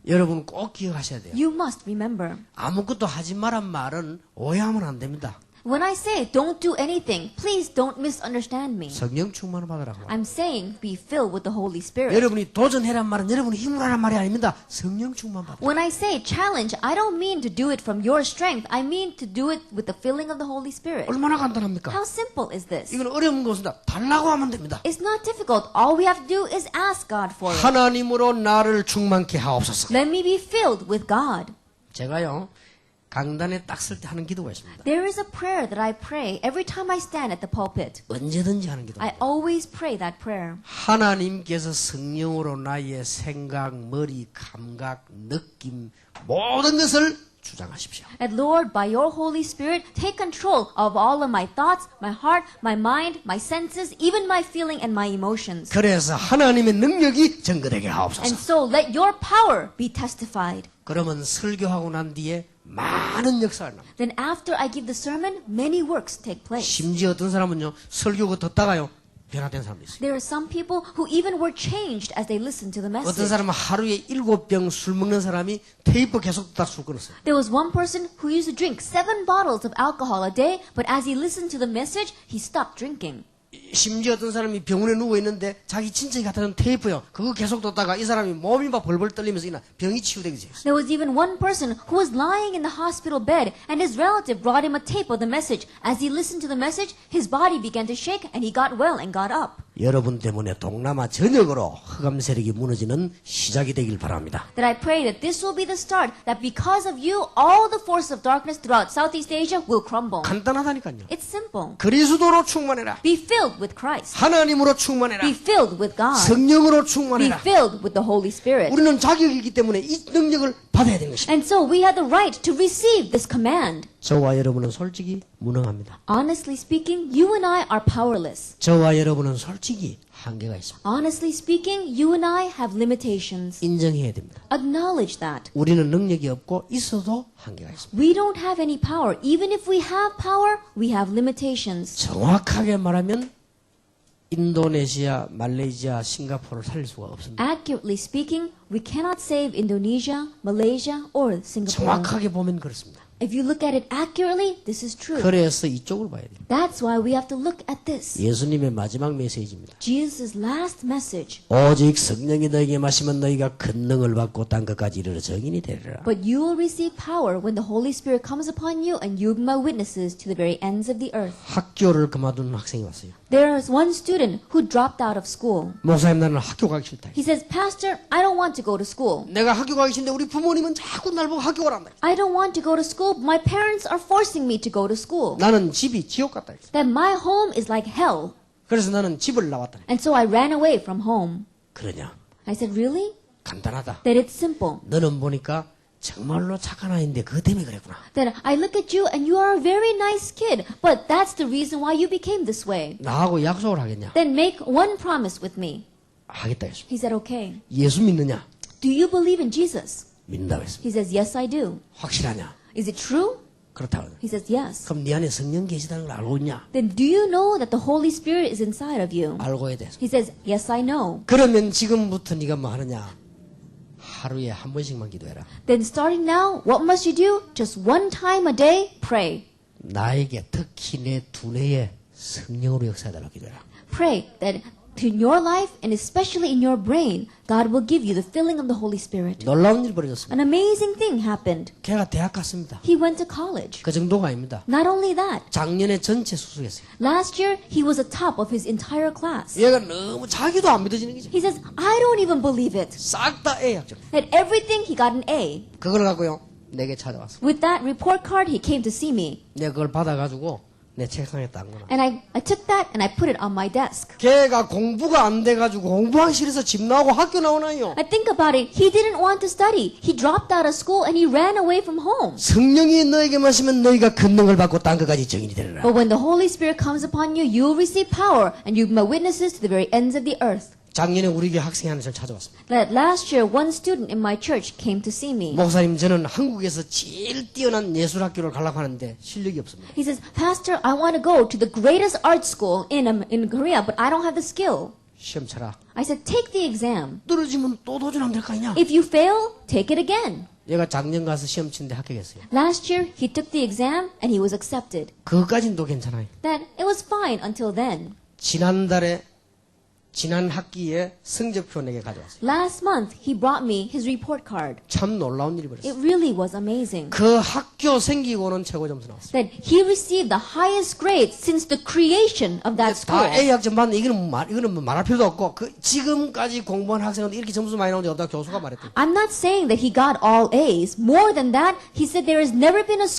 여러분 꼭 기억하셔야 돼요. You must remember. 아무것도 하지 말란 말은 오해하면 안 됩니다. When I say don't do anything, please don't misunderstand me. 성령 충만을 받으라고. I'm saying be filled with the Holy Spirit. 여러분이 도전해란 말은 여러분이 힘으로 하란 말이 아닙니다. 성령 충만 받으라. When I say challenge, I don't mean to do it from your strength. I mean to do it with the filling of the Holy Spirit. 얼마나 간단합니까? How simple is this? 이건 어려운 것입니다. 달라고 하면 됩니다. It's not difficult. All we have to do is ask God for it. 하나님으로 나를 충만케 하옵소서. Let me be filled with God. 제가요 강단에 딱 설 때 하는 기도가 있습니다. There is a prayer that I pray every time I stand at the pulpit. 언제든지 하는 기도. I always pray that prayer. 하나님께서 성령으로 나의 생각, 머리, 감각, 느낌 모든 것을 주장하십시오. And Lord, by your Holy Spirit, take control of all of my thoughts, my heart, my mind, my senses, even my feeling and my emotions. 그래서 하나님의 능력이 증거되게 And 하옵소서. so let your power be testified. 그러면 설교하고 난 뒤에 많은 역사가 납니다. Then after I give the sermon, many works take place. 심지어 어떤 사람은요, 설교가 듣다가요, 변화된 사람도 있어요. There are some people who even were changed as they listened to the 어떤 message. 사람은 하루에 7병 술 먹는 사람이 테이프 계속 듣다 술 끊었어요. There was one person who used to drink 7 bottles of alcohol a day, but as he listened to the message, he stopped drinking. 심지어 어떤 사람이 병원에 누워 있는데 자기 친척이 갖다 준 테이프요. 그거 계속 듣다가 이 사람이 몸이 막 벌벌 떨리면서 이나 병이 치유되게 됐어요. There was even one person who was lying in the hospital bed, and his relative brought him a tape of the message. As he listened to the message, his body began to shake, and he got well and got up. 여러분 때문에 동남아 전역으로 흑암 세력이 무너지는 시작이 되길 바랍니다. That I pray that this will be the start, that because of you, all the force of darkness throughout Southeast Asia will crumble. 간단하다니까요. It's simple. 그리스도로 충만해라. Be filled with Christ. 하나님으로 충만해라. Be filled with God. 성령으로 Be 충만해라. filled with the Holy Spirit. 우리는 자격이기 때문에 이 능력을 받아야 되는 것입니다. And so we have the right to receive this command. 저와 여러분은 솔직히 무능합니다. Honestly speaking, you and I are powerless. 저와 여러분은 솔직히 한계가 있습니다. Honestly speaking, you and I have limitations. 인정해야 됩니다. Acknowledge that. 우리는 능력이 없고 있어도 한계가 있습니다. We don't have any power. Even if we have power, we have limitations. 정확하게 말하면 인도네시아, 말레이시아, 싱가포르를 살릴 수가 없습니다. Accurately speaking, we cannot save Indonesia, Malaysia, or Singapore. 정확하게 보면 그렇습니다. If you look at it accurately, this is true. 그래서 이쪽을 봐야 돼요. That's why we have to look at this. 예수님의 마지막 메시지입니다. Jesus' last message. 오직 성령이 너에게 마시면 너희가 큰 능을 받고 땅 끝까지 이르러 증인이 되리라. But you will receive power when the Holy Spirit comes upon you, and you will be my witnesses to the very ends of the earth. 학교를 그만둔 학생이 왔어요. There is one student who dropped out of school. 목사님 나는 학교 가기 싫다. He says, Pastor, I don't want to go to school. 내가 학교 가기 싫은데 우리 부모님은 자꾸 날 보고 학교 가란다. I don't want to go to school. My parents are forcing me to go to school. 나는 집이 지옥 같다. That my home is like hell. 그래서 나는 집을 나왔다. And so I ran away from home. 그러냐? I said, really? 간단하다. That it's simple. 너는 보니까 정말로 착한 아이인데 그것 때문에 그랬구나. That I look at you and you are a very nice kid, but that's the reason why you became this way. 나하고 약속을 하겠냐? Then make one promise with me. 하겠다 했습니다. He said, okay. 예수 믿느냐? Do you believe in Jesus? 믿는다고 했습니다. He says, yes, I do. 확실하냐? Is it true? 그렇다고. He says, yes. 그럼 네 안에 성령 계시다는 걸 알고 있냐? Then do you know that the Holy Spirit is inside of you? 알고 해야 돼. He says, yes, I know. 그러면 지금부터 네가 뭐 하느냐? 하루에 한 번씩만 기도해라. Then starting now, what must you do? Just one time a day, pray. 나에게 특히 내 두뇌에 성령으로 역사해달라고 기도해라. Pray that in your life and especially in your brain, God will give you the filling of the Holy Spirit. 놀라운 일이 벌어졌습니다. An amazing thing happened. 걔가 대학 갔습니다. He went to college. 그 정도가 아닙니다. Not only that, 작년에 전체 수석했어요. last year he was a top of his entire class. 얘가 너무 자기도 안 믿어지는 거죠. He says, I don't even believe it. 싹 다 A 학점. That everything he got an A. 그걸 갖고요. 내게 찾아왔어. With that report card, he came to see me. 내가 그걸 받아가지고 내 책상에 딱 놔. And I took that and I put it on my desk. 걔가 공부가 안 돼가지고 공부하기 싫어서 집 나오고 학교 나오나요? I think about it. He didn't want to study. He dropped out of school and he ran away from home. 성령이 너에게 마시면 너희가 큰 능을 받고 땅 끝까지 증인이 되리라. But when the Holy Spirit comes upon you, you will receive power and you'll be my witnesses to the very ends of the earth. 작년에 우리 교회 학생이 하나 저를 찾아왔습니다. That last year, one student in my church came to see me. 목사님, 저는 한국에서 제일 뛰어난 예술학교를 가려고 하는데 실력이 없습니다. He says, Pastor, I want to go to the greatest art school in Korea, but I don't have the skill. 시험 쳐라. I said, take the exam. 떨어지면 또 도전하면 될 거 아니냐? If you fail, take it again. 얘가 작년 가서 시험 치는데 합격했어요. Last year, he took the exam and he was accepted. 그것까지는 또 괜찮아요. That it was fine until then. 지난 학기에 성적표 내게 가져왔어요. Last month, he brought me his report card. 참 놀라운 일이 It 벌었어요. really was amazing. 그 학교 생기고는 최고 점수 나왔어요. That he received the highest grade since the creation of that school. 다 A 학점 받는 이거는 뭐 말할 필요도 없고 그 지금까지 공부한 학생한테 이렇게 점수 많이 나온 적 없다 교수가 말했대요. I'm not saying that he got all A's. More than that, he said there has never been a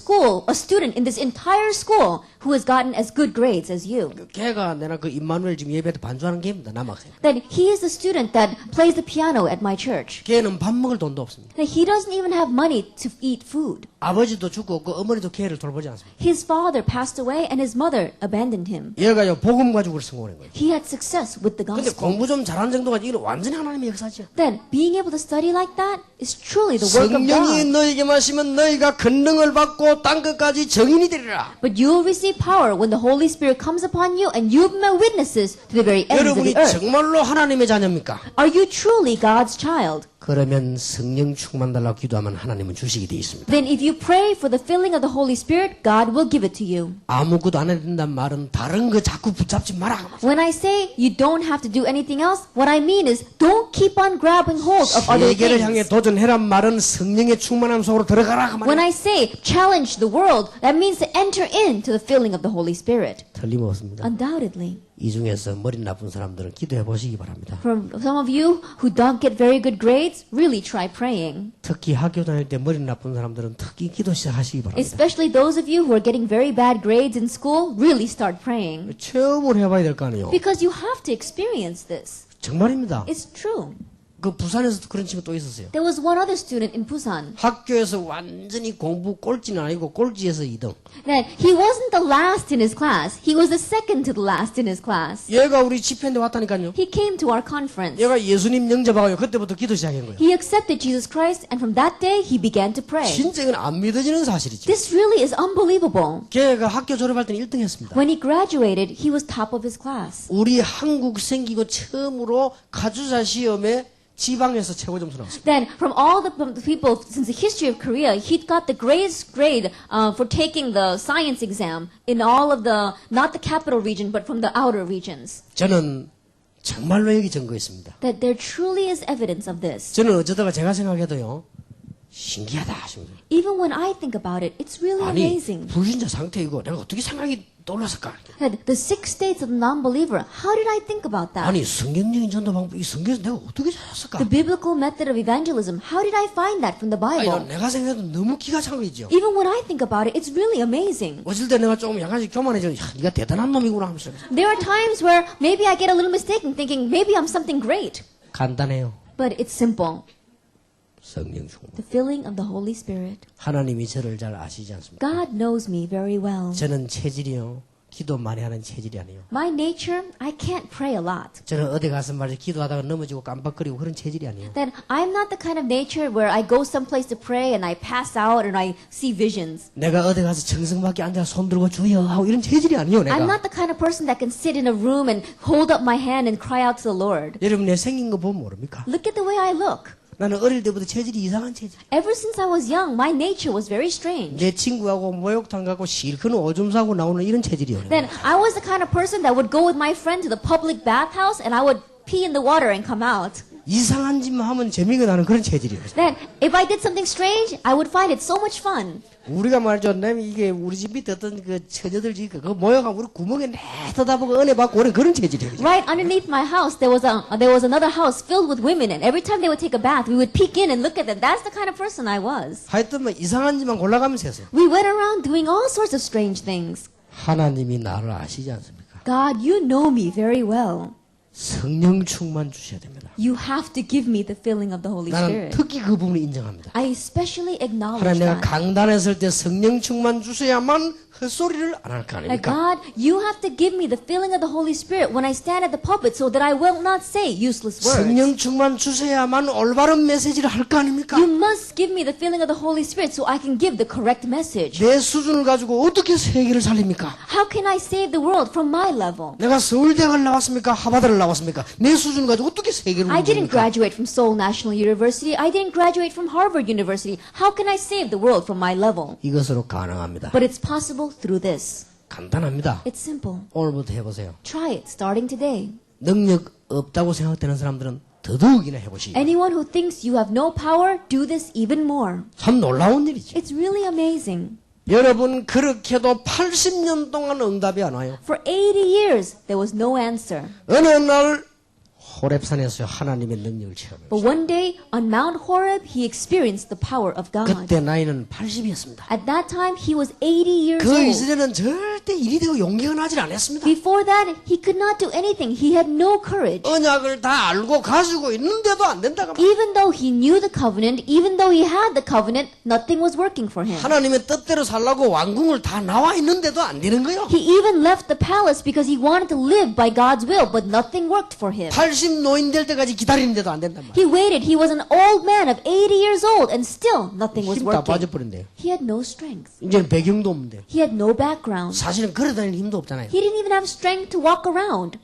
student in this entire school who has gotten as good grades as you. 걔가 내가 그 임마누엘 지금 예배 때 반주하는 게입니다. 남학생. That he is the student that plays the piano at my church. 걔는 밥 먹을 돈도 없습니다. That he doesn't even have money to eat food. 아버지도 죽고 그 어머니도 걔를 돌보지 않습니다. His father passed away and his mother abandoned him. 얘가요 복음 가지고 성공한 거예요. He had success with the 근데 gospel. 공부 좀 잘하는 정도가 이건 완전히 하나님의 역사죠. Then, being able to study like that is truly the work of 성령이 God. 너에게 마시면 너희가 권능을 받고 땅 끝까지 증인이 되리라. But you will receive power when the Holy Spirit comes upon you and you will be my witnesses to the very ends of 여러분이 the earth. 정말로 하나님의 자녀입니까? Are you truly God's child? 그러면 성령 충만 달라고 기도하면 하나님은 주시게 되어 있습니다. Then if you pray for the filling of the Holy Spirit, God will give it to you. 아무것도 안 해야 된다는 말은 다른 거 자꾸 붙잡지 마라. When I say you don't have to do anything else, what I mean is don't keep on grabbing hold of other 세계를 향해 things. 도전해란 말은 성령의 충만함 속으로 들어가라. 그 When 말이에요. I say challenge the world, that means to enter into the filling of the Holy Spirit. 틀림없습니다. Undoubtedly. 이 중에서 머리 나쁜 사람들은 기도해 보시기 바랍니다. For some of you who don't get very good grades, really try praying. 특히 학교 다닐 때 머리 나쁜 사람들은 특히 기도 시작하시기 바랍니다. Especially those of you who are getting very bad grades in school, really start praying. 체험을 해봐야 될 거 아니에요. Because you have to experience this. 정말입니다. It's true. 그 부산에서도 그런 친구 또 있었어요. There was one other student in Busan. 학교에서 완전히 공부 꼴찌는 아니고 꼴찌에서 2등. That he wasn't the last in his class. He was the second to the last in his class. 얘가 우리 집회인데 왔다니까요. He came to our conference. 얘가 예수님 영접하고요. 그때부터 기도 시작한 거예요. He accepted Jesus Christ, and from that day he began to pray. 진짜 이건 안 믿어지는 사실이죠. This really is unbelievable. 걔가 학교 졸업할 때는 1등 했습니다. When he graduated, he was top of his class. 우리 한국 생기고 처음으로 가주자 시험에 지방에서 최고 점수 나왔습니다. Then, from all the people since the history of Korea, he got the greatest grade for taking the science exam in all of the, not the capital region, but from the outer regions. 저는 정말로 여기 증거 있습니다. That there truly is evidence of this. 저는 어쩌다가 제가 생각해도요. 신기하다 싶습니다. Even when I think about it, it's really 아니 amazing. 불신자 상태이고 내가 어떻게 생각이 떠올랐을까? That the 6 states of the non-believer, how did I think about that? 아니 성경적인 전도 방법 이 성경에서 내가 어떻게 찾았을까? The biblical method of evangelism, how did I find that from the 아니 Bible? 내가 생각해도 너무 기가 찬 거죠. Even when I think about it, it's really amazing. 어쩔 때 내가 조금 약간씩 교만해져. 야, 네가 대단한 놈이구나 하면서 There are times where maybe I get a little mistaken thinking maybe I'm something great. 간단해요. But it's simple. 성령 충만. The filling of the Holy Spirit. 하나님이 저를 잘 아시지 않습니까? God knows me very well. 저는 체질이요. 기도 많이 하는 체질이 아니에요. My nature, I can't pray a lot. 저는 어디 가서 말이죠. 기도하다가 넘어지고 깜빡거리고 그런 체질이 아니에요. Then I'm not the kind of nature where I go someplace to pray and I pass out and I see visions. 내가 어디 가서 정성밖에 앉아서 손 들고 주여 하고 이런 체질이 아니에요. I'm 내가. not the kind of person that can sit in a room and hold up my hand and cry out to the Lord. 여러분 내 생긴 거 보면 모릅니까? Look at the way I look. 나는 어릴 때부터 체질이 이상한 체질. Ever since I was young, my nature was very strange. 내 친구하고 목욕탕 가고 실컷 오줌 싸고 나오는 이런 체질이에요. Then I was the kind of person that would go with my friend to the public bathhouse and I would pee in the water and come out. 이상한 짓만 하면 재미가 나는 그런 체질이에요. Then if I did something strange, I would find it so much fun. 우리가 말이죠. 이게 우리 집 밑에 어떤 그 처녀들 집 그거 모여가 우리 구멍에 내다보고 은혜 받고 그런 체질이에요. Right underneath my house, there was another house filled with women, and every time they would take a bath, we would peek in and look at them. That's the kind of person I was. 하여튼 뭐 이상한 짓만 골라가면서 했어요. We went around doing all sorts of strange things. 하나님이 나를 아시지 않습니까? God, you know me very well. 성령 충만 주셔야 됩니다. You have to give me the filling of the Holy 나는 Spirit. 특히 그 부분을 인정합니다. I especially acknowledge 하나님 내가 that. 강단에 설 때 성령 충만 주셔야만 헛소리를 안 할 거 That 아닙니까? God, you have to give me the filling of the Holy Spirit when I stand at the pulpit so that I will not say useless words. 성령 충만 주셔야만 올바른 메시지를 할 거 아닙니까? You must give me the filling of the Holy Spirit so I can give the correct message. 내 수준을 가지고 어떻게 세계를 살립니까? How can I save the world from my level? 내가 서울대학을 나왔습니까? 하버드를 나왔습니까? 내 수준을 가지고 어떻게 세계를 I didn't 움직입니까? graduate from Seoul National University. I didn't graduate from Harvard University. How can I save the world from my level? 이것으로 가능합니다. But it's possible through this. 간단합니다. It's simple. 오늘부터 해보세요. Try it starting today. 능력 없다고 생각되는 사람들은 더더욱이나 해보시기. Anyone who thinks you have no power, do this even more. 참 놀라운 일이죠. It's really amazing. 여러분 그렇게도 80년 동안 응답이 안 와요. For 80 years, there was no answer. 어느 날 호렙산에서 하나님의 능력을 체험해요. But one day, on Mount Horeb, he experienced the power of God. 그때 나이는 80이었습니다. At that time, he was 80 years 그 old. 이전에는 절대 절대 일이 되고 용기가 나질 않았습니다. Before that, he could not do anything. He had no courage. 언약을 다 알고 가지고 있는데도 안 된다고. Even though he knew the covenant, even though he had the covenant, nothing was working for him. 하나님의 뜻대로 살라고 왕궁을 다 나와 있는데도 안 되는 거예요. He even left the palace because he wanted to live by God's will, but nothing worked for him. 80 노인 될 때까지 기다리는데도 안 된단 말이에요. He waited. He was an old man of 80 years old, and still nothing was 힘 다 working. 빠져버린대요. He had no strength. 이제는 배경도 없는데요. He had no background. 사실은 걸어다니는 힘도 없잖아요. He didn't even have strength to walk around.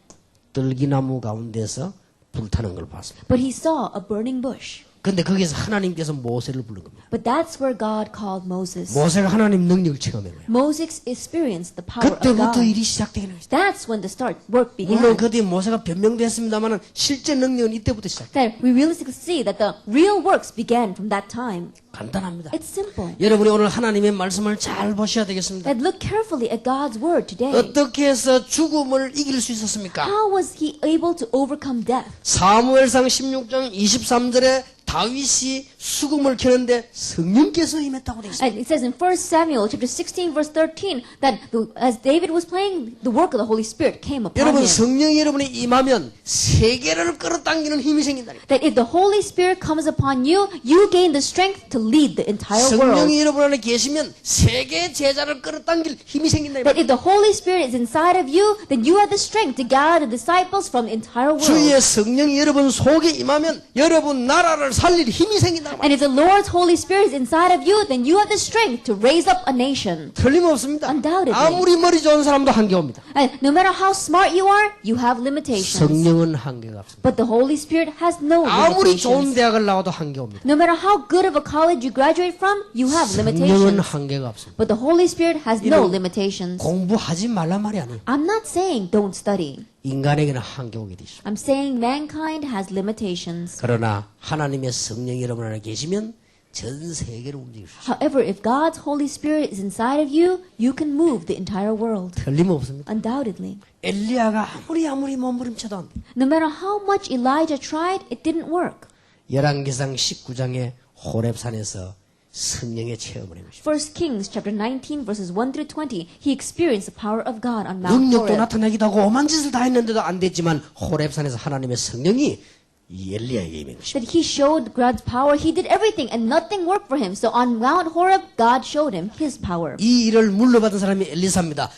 들기나무 가운데서 불타는 걸 봤습니다. But he saw a burning bush. 근데 거기서 하나님께서 모세를 부른 겁니다. But that's where God called Moses. 모세가 하나님 능력을 체험한 거예요. Moses experienced the power of 그때부터 God. 일이 시작되는 거죠. That's when the work 물론 began. 그 뒤에 모세가 변명도 했습니다만 실제 능력은 이때부터 시작. That we realistically see that the real works began from that time. 간단합니다. It's simple. 여러분이 오늘 하나님의 말씀을 잘 보셔야 되겠습니다. That look carefully at God's word today. 어떻게 해서 죽음을 이길 수 있었습니까? How was he able to overcome death? 사무엘상 16장 23절에 다윗이 수금을 켜는데 성령께서 임했다고 되어 있습니다. And it says in 1 Samuel chapter 16 verse 13 that as David was playing, the work of the Holy Spirit came upon 여러분 him. 성령이 여러분이 임하면 세계를 끌어당기는 힘이 생긴다니까. That if the Holy Spirit comes upon you, you gain the strength to lead the entire world. 성령이 여러분 안에 계시면 세계 제자를 끌어당길 힘이 생긴다니까. That if the Holy Spirit is inside of you, then you have the strength to gather the disciples from the entire world. 주의 성령이 여러분 속에 임하면 여러분 나라를 살릴 힘이 생긴다. And if the Lord's Holy Spirit is inside of you, then you have the strength to raise up a nation. 틀림없습니다. Undoubtedly. 아무리 머리 좋은 사람도 한계 옵니다. And no matter how smart you are, you have limitations. 성령은 한계가 없습니다. But the Holy Spirit has no 아무리 좋은 limitations. 대학을 나와도 한계 옵니다. No matter how good of a college you graduate from, you have 성령은 limitations. 한계가 없습니다. But the Holy Spirit has no 이런 limitations. 공부하지 말란 말이 아니에요. I'm not saying don't study. 인간에게는 한계 오게 되죠. I'm saying mankind has limitations. 그러나 하나님의 성령이 여러분 안에 계시면 전 세계를 움직일 수 있어요. However, if God's Holy Spirit is inside of you, you can move the entire world. 틀림없습니다. Undoubtedly. 엘리야가 아무리 몸부림쳐도 안 돼. No matter how much Elijah tried, it didn't work. 열왕기상 19장에 호렙산에서 성령의 체험을 해보십시오. 1 Kings chapter 19 verses 1 through 20, he experienced the power of God on Mount 능력도 Horeb. 나타나기도 하고 오만 짓을 다 했는데도 안 됐지만 호렙산에서 하나님의 성령이 이 엘리야에게 임한 것입니다. That he showed God's power. He did everything and nothing worked for him. So on Mount Horeb, God showed him his power. 이 일을 물려받은 사람이 엘리사입니다.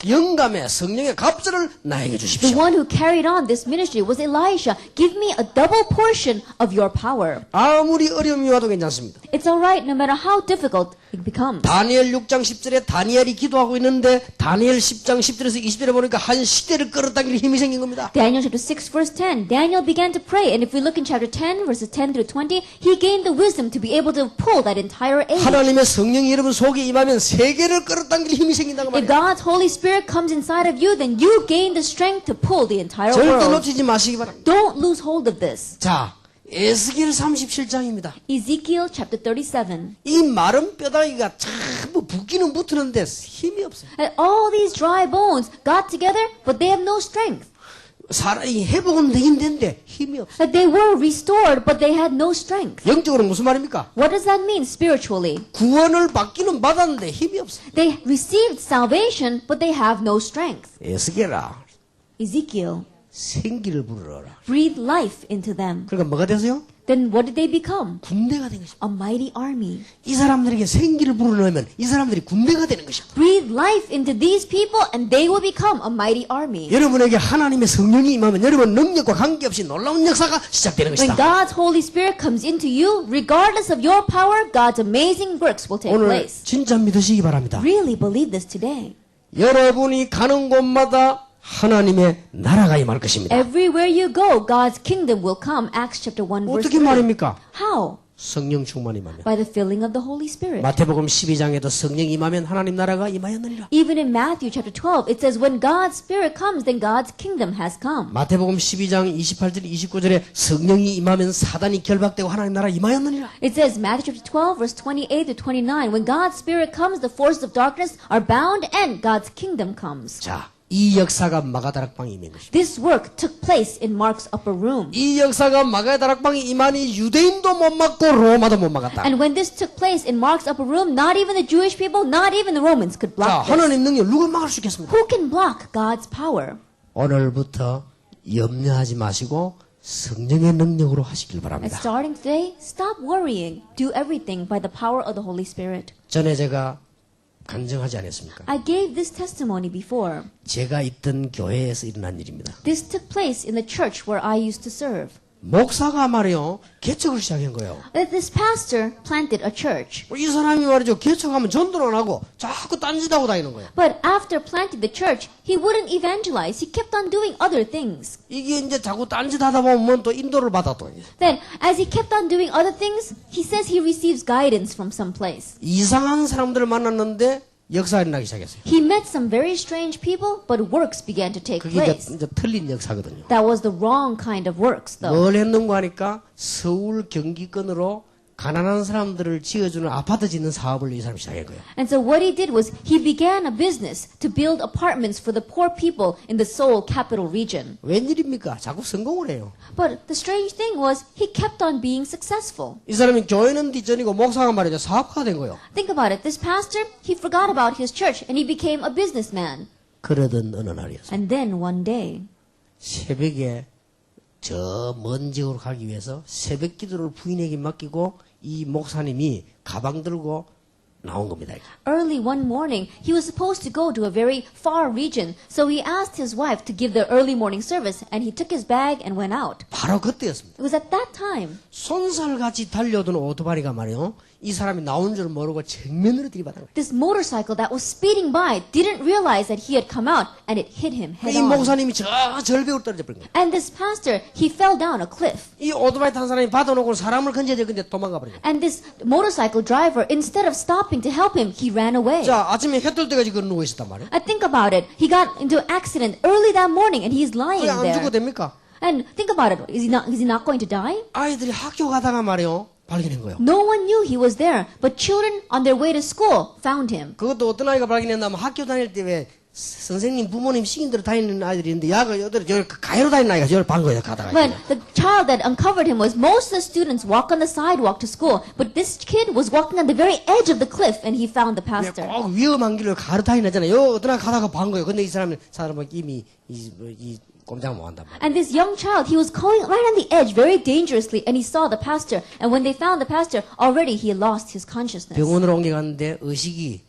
영감의 성령의 갑절을 나에게 The 주십시오. one who carried on this ministry was Elisha. Give me a double portion of your power. 아무리 어려움이 와도 괜찮습니다. It's alright no matter how difficult it becomes. 다니엘 6장 10절에 다니엘이 기도하고 있는데 다니엘 10장 10절에서 20절에 보니까 한 시대를 끌어당길 힘이 생긴 겁니다. Daniel chapter 6 verse 10. Daniel began to pray. And if we look in chapter 10 verses 10 through 20, he gained the wisdom to be able to pull that entire age. 하나님의 성령이 여러분 속에 임하면 세계를 끌어당길 힘이 생긴다고 If 말이에요. God's Holy Spirit comes inside of you, then you gain the strength to pull the entire 절대 world. 놓치지 마시기 바랍니다. Don't lose hold of this. 자, 에스겔 37장입니다. Ezekiel chapter 37. 이 마른 뼈다귀가 전부 붓기는 붙는데 힘이 없어요. And all these dry bones got together, but they have no strength. 사람이 회복은 되긴 되는데 힘이 없어요. That they were restored, but they had no strength. 영적으로 무슨 말입니까? What does that mean spiritually? 구원을 받기는 받았는데 힘이 없어요. They received salvation, but they have no strength. 에스겔아, Ezekiel, 생기를 불어라. breathe life into them. 그러니까 뭐가 되세요? Then what did they become? 군대가 된 것입니다. A mighty army. 이 사람들에게 생기를 불어넣으면 이 사람들이 군대가 되는 것입니다. Breathe life into these people, and they will become a mighty army. 여러분에게 하나님의 성령이 임하면 여러분 능력과 관계없이 놀라운 역사가 시작되는 When 것이다. God's Holy Spirit comes into you, regardless of your power, God's amazing works will take 오늘 place. 진짜 믿으시기 바랍니다. Really believe this today. 여러분이 가는 곳마다 하나님의 나라가 임할 것입니다. Everywhere you go, God's kingdom will come. Acts chapter 1 verse 어떻게 3. 말입니까? How? 성령 충만이 임하면. By the filling of the Holy Spirit. 마태복음 12장에도 성령이 임하면 하나님 나라가 임하였느니라. Even in Matthew chapter 12, it says, when God's Spirit comes, then God's kingdom has come. 마태복음 12장 28절 29절에 성령이 임하면 사단이 결박되고 하나님 나라 임하였느니라. It says, Matthew chapter 12, verse 28 to 29, when God's Spirit comes, the forces of darkness are bound and God's kingdom comes. 자, 이 역사가 마가다락방에 임한 것입니다. This work took place in Mark's upper room. 이 역사가 마가다락방에 임하니 유대인도 못 막고 로마도 못 막았다. And when this took place in Mark's upper room, not even the Jewish people, not even the Romans could 자, block this. 하나님 능력 누가 막을 수 있겠습니까? Who can block God's power? 오늘부터 염려하지 마시고 성령의 능력으로 하시길 And 바랍니다. starting today, stop worrying. Do everything by the power of the Holy Spirit. 전에 제가 간증하지 않았습니까? I gave this testimony before. 제가 있던 교회에서 일어난 일입니다. This took place in the church where I used to serve. 목사가 말이요 개척을 시작한 거예요. This pastor planted a church. 이 사람이 말이죠 개척하면 전도를 안 하고 자꾸 딴짓하고 다니는 거예요. But after planting the church, he wouldn't evangelize. He kept on doing other things. 이게 이제 자꾸 딴짓하다 보면 또 인도를 받아 또 Then, as he kept on doing other things, he says he receives guidance from some place. 이상한 사람들을 만났는데 역사가 일어나기 시작했어요. He met some very strange people, but works began to take 그게 place. 이제 틀린 역사거든요. That was the wrong kind of works, though. 뭘 했는가 하니까 서울 경기권으로 가난한 사람들을 지어주는 아파트 짓는 사업을 이 사람이 시작한 거예요. And so what he did was he began a business to build apartments for the poor people in the Seoul capital region. 웬일입니까? 자꾸 성공을 해요. But the strange thing was he kept on being successful. 이 사람이 교회는 뒷전이고 목사가 말이죠 사업가가 된 거예요. Think about it. This pastor, he forgot about his church and he became a businessman. 그러던 어느 날이었어요. And then one day, 새벽에 저 먼 지역으로 가기 위해서 새벽 기도를 부인에게 맡기고 이 목사님이 가방 들고 나온 겁니다. early one morning, he was supposed to go to a very far region. So he asked his wife to give the early morning service and he took his bag and went out. 바로 그때였습니다. It was at that time. 손살같이 달려오던 오토바이가 말이요. 이 사람이 나온 줄 모르고 정면으로 들이받은 거예요. This motorcycle that was speeding by didn't realize that he had come out and it hit him head 이 on. 목사님이 저 절벽으로 떨어져 버린 거예요. And this pastor, he fell down a cliff. 이 오토바이 탄 사람이 받아놓고 사람을 건져야 될 건데 도망가 버린 거예요. And this motorcycle driver, instead of stopping to help him, he ran away. 자, 아침에 해 뜰 때까지 그 누워 있었단 말이에요. I think about it. He got into an accident early that morning and he's lying 그게 안 죽어도 there. 됩니까? And think about it. Is he not going to die? 아이들이 학교 가다가 말이요. 발견한 거예요. No one knew he was there, but children on their way to school found him. 그것도 어떤 아이가 발견했냐면 학교 다닐 때 왜 선생님 부모님 시킨 대로 다니는 아이들이 있는데 야가 여기 가해로 다니는 아이가 저를 반 거예요 가다가. But the child that uncovered him was most of the students walk on the sidewalk to school, but this kid was walking on the very edge of the cliff and he found the pastor. 꼭 위험한 길을 가로 다니잖아요. 여 어떤 아이 가다가 반 거예요. 근데 이 사람은 이미 이 꼼짝 못 한단 말이에요. And this young child, he was going right on the edge very dangerously and he saw the pastor. And when they found the pastor, already he had lost his consciousness. 병원으로 옮겨갔는데 의식이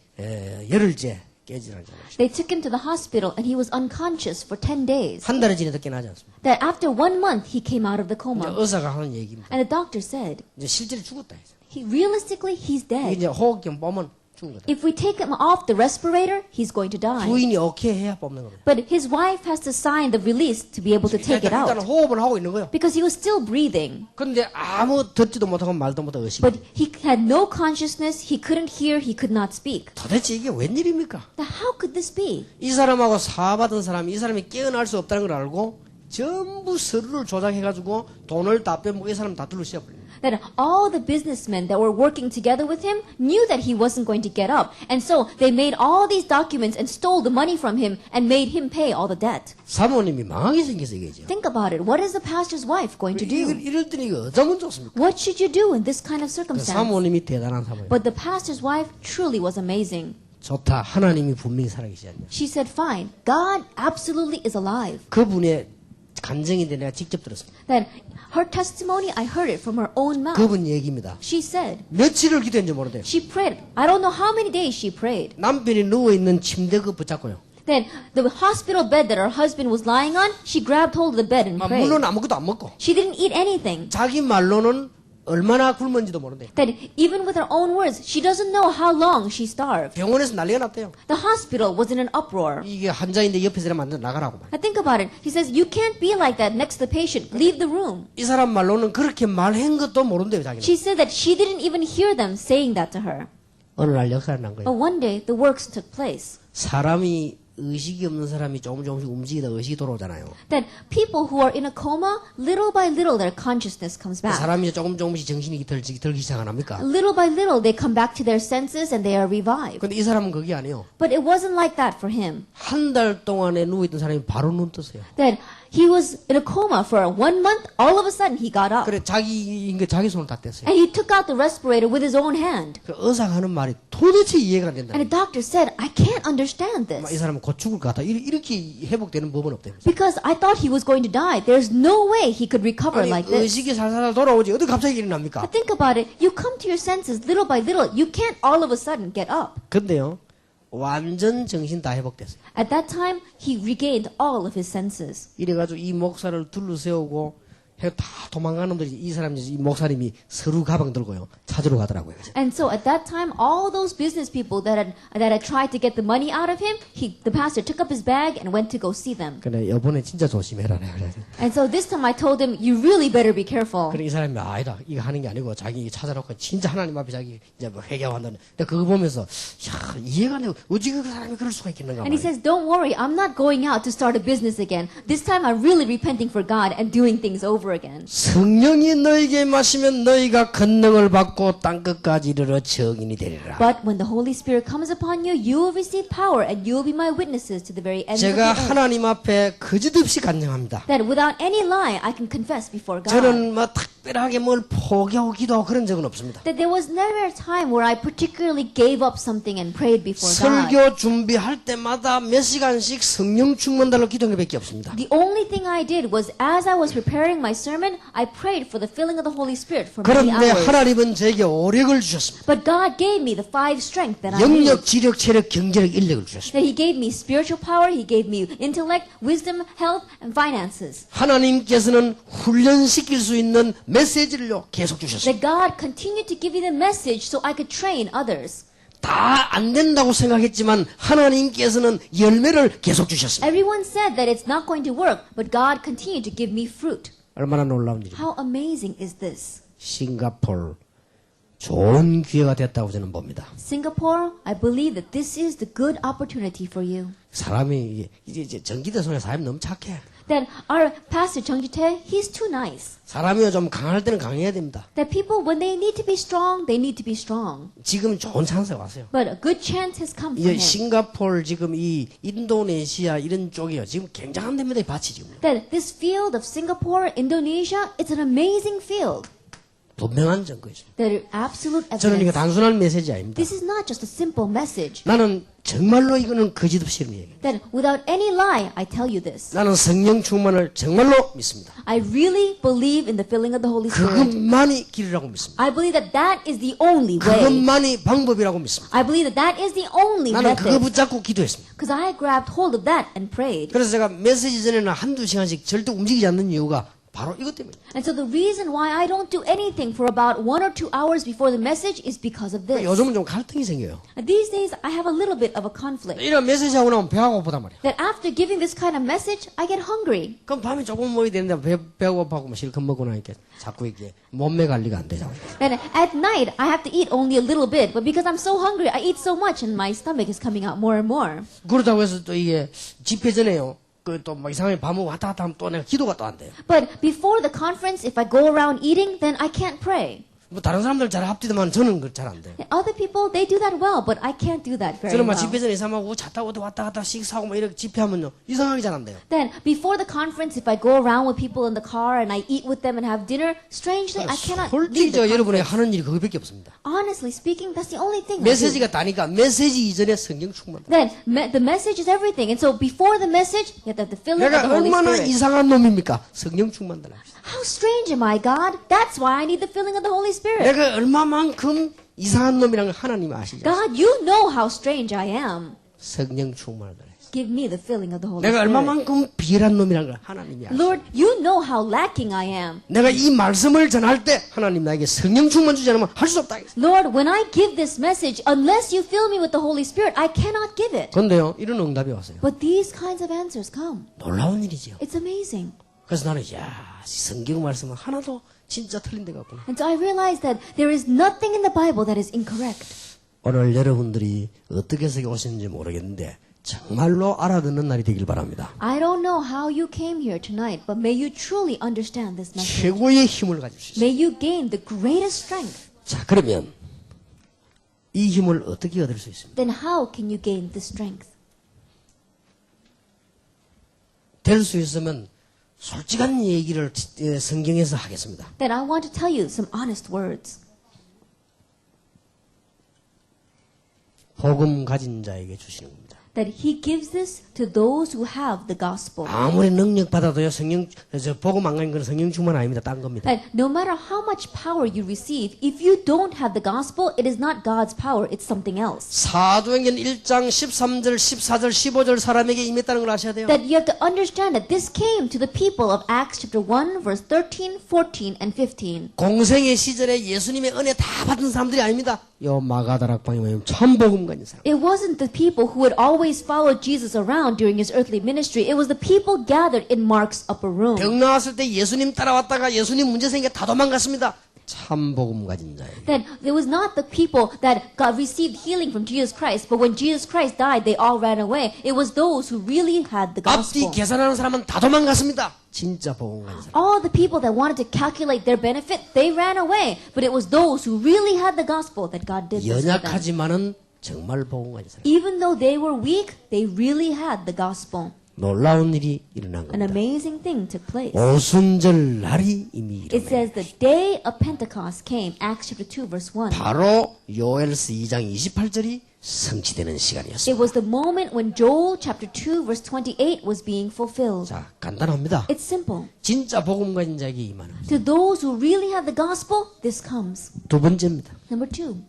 열흘째 깨지라는 거예요. They took him to the hospital and he was unconscious for 10 days. 한 달이 지나도 깨나지 않습니다. That after 1 month, he came out of the 이제 coma. 의사가 하는 얘기입니다. And the doctor said, 이제 실제로 죽었다. realistically, he's 이게 dead. 이제 호흡경 뽑으면 죽은 거다. If we take him off the respirator, he's going to die. 부인이 오케이 해야 뽑는 겁니다. But his wife has to sign the release to be able to take it 일단 out. 호흡을 하고 있는 거예요. Because he was still breathing. 근데 아무 듣지도 못하고 말도 못하고 의식. But he had no consciousness, he couldn't hear, he could not speak. 도대체 이게 웬일입니까? Now how could this be? 이 사람하고 사받은 사람이 이 사람이 깨어날 수 없다는 걸 알고 전부 서류를 조작해가지고 돈을 다 빼먹고 이 사람 다 둘러 씌워버립니다. That all the businessmen that were working together with him knew that he wasn't going to get up. And so they made all these documents and stole the money from him and made him pay all the debt. 사모님이 망하게 생겨서 이게죠. Think about it. What is the pastor's wife going to do? 이럴 때는 이거 어쩌면 좋습니까? What should you do in this kind of 그 circumstance? 사모님이 대단한 사모님. But the pastor's wife truly was amazing. 좋다. 하나님이 분명히 살아계시지 않냐. She said, fine, God absolutely is alive. 그분의 간증인데 내가 직접 들었습니다. That her testimony, I heard it from her own mouth. 그분 얘기입니다. She said, 며칠을 기도했는지 모르대요. she prayed. I don't know how many days she prayed. 남편이 누워있는 침대 그 붙잡고요. Then the hospital bed that her husband was lying on, she grabbed hold of the bed and prayed. 물론 아무것도 안 먹고 She didn't eat anything. 자기 말로는 얼마나 굶은지도 모르대. That even with her own words, she doesn't know how long she starved. 병원에서 난리가 났대요. The hospital was in an uproar. 이게 환자인데 옆에서 이러면 안 돼. 나가라고 말. Now think about it. He says, you can't be like that next to the patient. Leave the room. 이 사람 말로는 그렇게 말한 것도 모른대요. 자기는. She said that she didn't even hear them saying that to her. 어느 날 역사가 난 거예요. But one day, the works took place. 사람이 의식이 없는 사람이 조금씩 움직이다 의식이 돌아오잖아요. That people who are in a coma, little by little their consciousness comes back. 사람이 조금씩 정신이 들기 시작 안 합니까? Little by little they come back to their senses and they are revived. 근데 이 사람은 그게 아니에요. But it wasn't like that for him. 한 달 동안에 누워있던 사람이 바로 눈 떴어요. That he was in a coma for 1 month, all of a sudden he got up. 그래 자기 손을 다 뗐어요. And he took out the respirator with his own hand. 그 의사가 하는 말이 도대체 이해가 안 된다. And the doctor said, I can't understand 이 this. 사람은 곧 죽을 것 같아. 이렇게 회복되는 법은 없대요. Because I thought he was going to die. There's no way he could recover 아니 like this. 의식이 살살 돌아오지 어떻게 갑자기 일어납니까? But think about it. You come to your senses little by little. You can't all of a sudden get up. 근데요 완전 정신 다 회복됐어요. At that time, he regained all of his senses. 이래가지고 이 목사를 둘러세우고 다 도망가는 놈들이 이 사람이 이 목사님이 서류 가방 들고요 찾으러 가더라고요. And so at that time, all those business people that had tried to get the money out of him, the pastor took up his bag and went to go see them. 그래 이번에 진짜 조심해라. And so this time I told him, you really better be careful. 그래 이 사람이 아니다 이거 하는 게 아니고 자기 찾아놓고 진짜 하나님 앞에 자기 이제 뭐 회개한다는. 근데 그거 보면서 야 이해가 안 되고 어찌 그 사람이 그럴 수가 있겠는가. And he says, don't worry, I'm not going out to start a business again. This time I'm really repenting for God and doing things over again. 성령이 너에게 마시면 너희가 권능을 받고 땅끝까지 이르러 증인이 되리라. But when the Holy Spirit comes upon you, you will receive power and you will be my witnesses to the very end of the 제가 earth. 하나님 앞에 거짓없이 간증합니다. That without any lie, I can confess before God. 저는 뭐 특별하게 뭘 포기하고 기도하고 그런 적은 없습니다. That there was never a time where I particularly gave up something and prayed before God. 설교 준비할 때마다 몇 시간씩 성령 충만달라고 기도한 것밖에 없습니다. The only thing I did was as I was preparing my sermon, I prayed for the filling of the Holy Spirit for many 그런데 hours. 하나님은 제게 오력을 주셨습니다. But God gave me the 5 strength that I need. 영력, 지력, 체력, 경제력, 인력을 주셨습니다. That He gave me spiritual power, He gave me intellect, wisdom, health, and finances. 하나님께서는 훈련시킬 수 있는 메시지를요 계속 주셨습니다. That God continued to give me the message so I could train others. 다 안 된다고 생각했지만 하나님께서는 열매를 계속 주셨습니다. Everyone said that it's not going to work, but God continued to give me fruit. 얼마나 놀라운 일입니까? How amazing is this? 싱가포르 좋은 기회가 됐다고 저는 봅니다. Singapore, I believe that this is the good opportunity for you. 사람이 이제 전기대 손에 사람이 너무 착해. That our pastor Chung Ji-tae, he's too nice. 사람이 좀 강할 때는 강해야 됩니다. That people, when they need to be strong, they need to be strong. 지금 좋은 찬스가 왔어요. But a good chance has come for 이제 him. 싱가포르 지금 이 인도네시아 이런 쪽이요 지금 굉장한 데입니다. 이 밭이 지금. That this field of Singapore, Indonesia, it's an amazing field. 분명한 증거죠. That absolute 저는 이거 evidence. 단순한 메시지 아닙니다. This is not just a simple message. 나는 정말로 이거는 거짓 없이 이런 얘기예요. That without any lie, I tell you this. 나는 성령 충만을 정말로 믿습니다. I really believe in the filling of the Holy Spirit. 그것만이 길이라고 믿습니다. I believe that that is the only way. 그것만이 방법이라고 믿습니다. I believe that that is the only 나는 그거 method. 붙잡고 기도했습니다. Because I grabbed hold of that and prayed. 그래서 제가 메시지 전에는 한두 시간씩 절대 움직이지 않는 이유가 바로 이것 때문에. And so the reason why I don't do anything for about 1 or 2 hours before the message is because of this. 요즘은 좀 갈등이 생겨요. These days, I have a little bit of a conflict. 이런 메시지 하고 나면 배가 고프단 말이야. That after giving this kind of message, I get hungry. 그럼 밤에 조금 먹어야 되는데 배가 고파고 뭐 실컷 먹고 나니까 자꾸 이게 몸매 관리가 안 되잖아요. And at night, I have to eat only a little bit. But because I'm so hungry, I eat so much and my stomach is coming out more and more. 그렇다고 해서 또 이게 집회 전에요. 그 또 막 이상하게 밥 먹고 왔다 갔다 하면 또 내가 기도가 또 안 돼요. But before the conference, if I go around eating, then I can't pray. 뭐 다른 사람들 잘 합디더만 저는 그 잘 안 돼요. Other people, they do that well, but I can't do that very 저는 막 well. 집회 전에 이상하고 차 타고 왔다 갔다 식사하고 뭐 이렇게 집회하면요 이상하게 잘 안 돼요. Then, before the conference, if I go around with people in the car and I eat with them and have dinner, strangely, I cannot 솔직히 lead 저 the 여러분에게 conference. 하는 일이 그거밖에 없습니다. Honestly speaking, that's the only thing I do. 메시지가 다니까 메시지 이전에 성령 충만. Then, the message is everything. And so, before the message, you have the filling of 내가 the Holy 얼마나 Spirit. 이상한 놈입니까? 성령 충만 달라. How strange am I, God? That's why I need the filling of the Holy Spirit. 내가 얼마만큼 이상한 놈이라는 걸 하나님 아시죠? God, you know how strange I am. 성령 충만을 달라. Give me the filling of the Holy 내가 Spirit. 얼마만큼 비열한 놈이라는 걸 하나님이 아시죠? Lord, you know how lacking I am. 내가 이 말씀을 전할 때 하나님 나에게 성령 충만 주지 않으면 할 수 없다. Lord, when I give this message, unless you fill me with the Holy Spirit, I cannot give it. 그런데요 이런 응답이 왔어요. But these kinds of answers come. 놀라운 일이지요. It's amazing. 그래서 나는 성경 말씀은 하나도 진짜 틀린 데가 없구나. And so I realized that there is nothing in the Bible that is incorrect. 오늘 여러분들이 어떻게 해서 오셨는지 모르겠는데 정말로 알아듣는 날이 되길 바랍니다. I don't know how you came here tonight, but may you truly understand this message. 최고의 힘을 가질 수 있어요. May you gain the greatest strength. 자, 그러면 이 힘을 어떻게 얻을 수 있습니까? Then how can you gain this strength? 될 수 있으면 솔직한 얘기를 성경에서 하겠습니다. Then I want to tell you some honest words. 복음 가진 자에게 주시는 겁니다. That he gives this to those who have the gospel. 아무리 능력 받아도요, 복음 안 가는 건 성령 충만 아닙니다. 딴 겁니다. That no matter how much power you receive, if you don't have the gospel, it is not God's power, it's something else. 사도행전 1장 13절, 14절, 15절 사람에게 임했다는 걸 아셔야 돼요. That you have to understand that this came to the people of Acts chapter 1, verse 13, 14, and 15. 공생의 시절에 예수님의 은혜 다 받은 사람들이 아닙니다. 요 마가다락방에 모이면 참 복음 가진 사람. It wasn't the people who had always followed Jesus around during his earthly ministry. It was the people gathered in Mark's upper room. 병 나왔을 때 예수님 따라왔다가 예수님 문제 생겨 다 도망갔습니다. 참 복음 가진 자예요. That it was not the people that got received healing from Jesus Christ, but when Jesus Christ died, they all ran away. It was those who really had the 앞뒤 gospel. 계산하는 사람은 다 도망갔습니다. 진짜 복음 가진 사람. All the people that wanted to calculate their benefit, they ran away. But it was those who really had the gospel that God did this for them. 연약하지만은 정말 복음 가진 사람. Even though they were weak, they really had the gospel. 놀라운 일이 일어난 An 겁니다. amazing thing took place. 오순절 날이 이미 It 일어나요. says the day of Pentecost came, Acts chapter 2, verse 1. 바로 요엘서 2장 28절이 성취되는 시간이었습니다. It was the moment when Joel chapter 2, verse 28 was being fulfilled. 자, 간단합니다. It's simple. 진짜 복음 가진 자에게 임하는. To those who really have the gospel, this comes. 두 번째입니다. Number 2.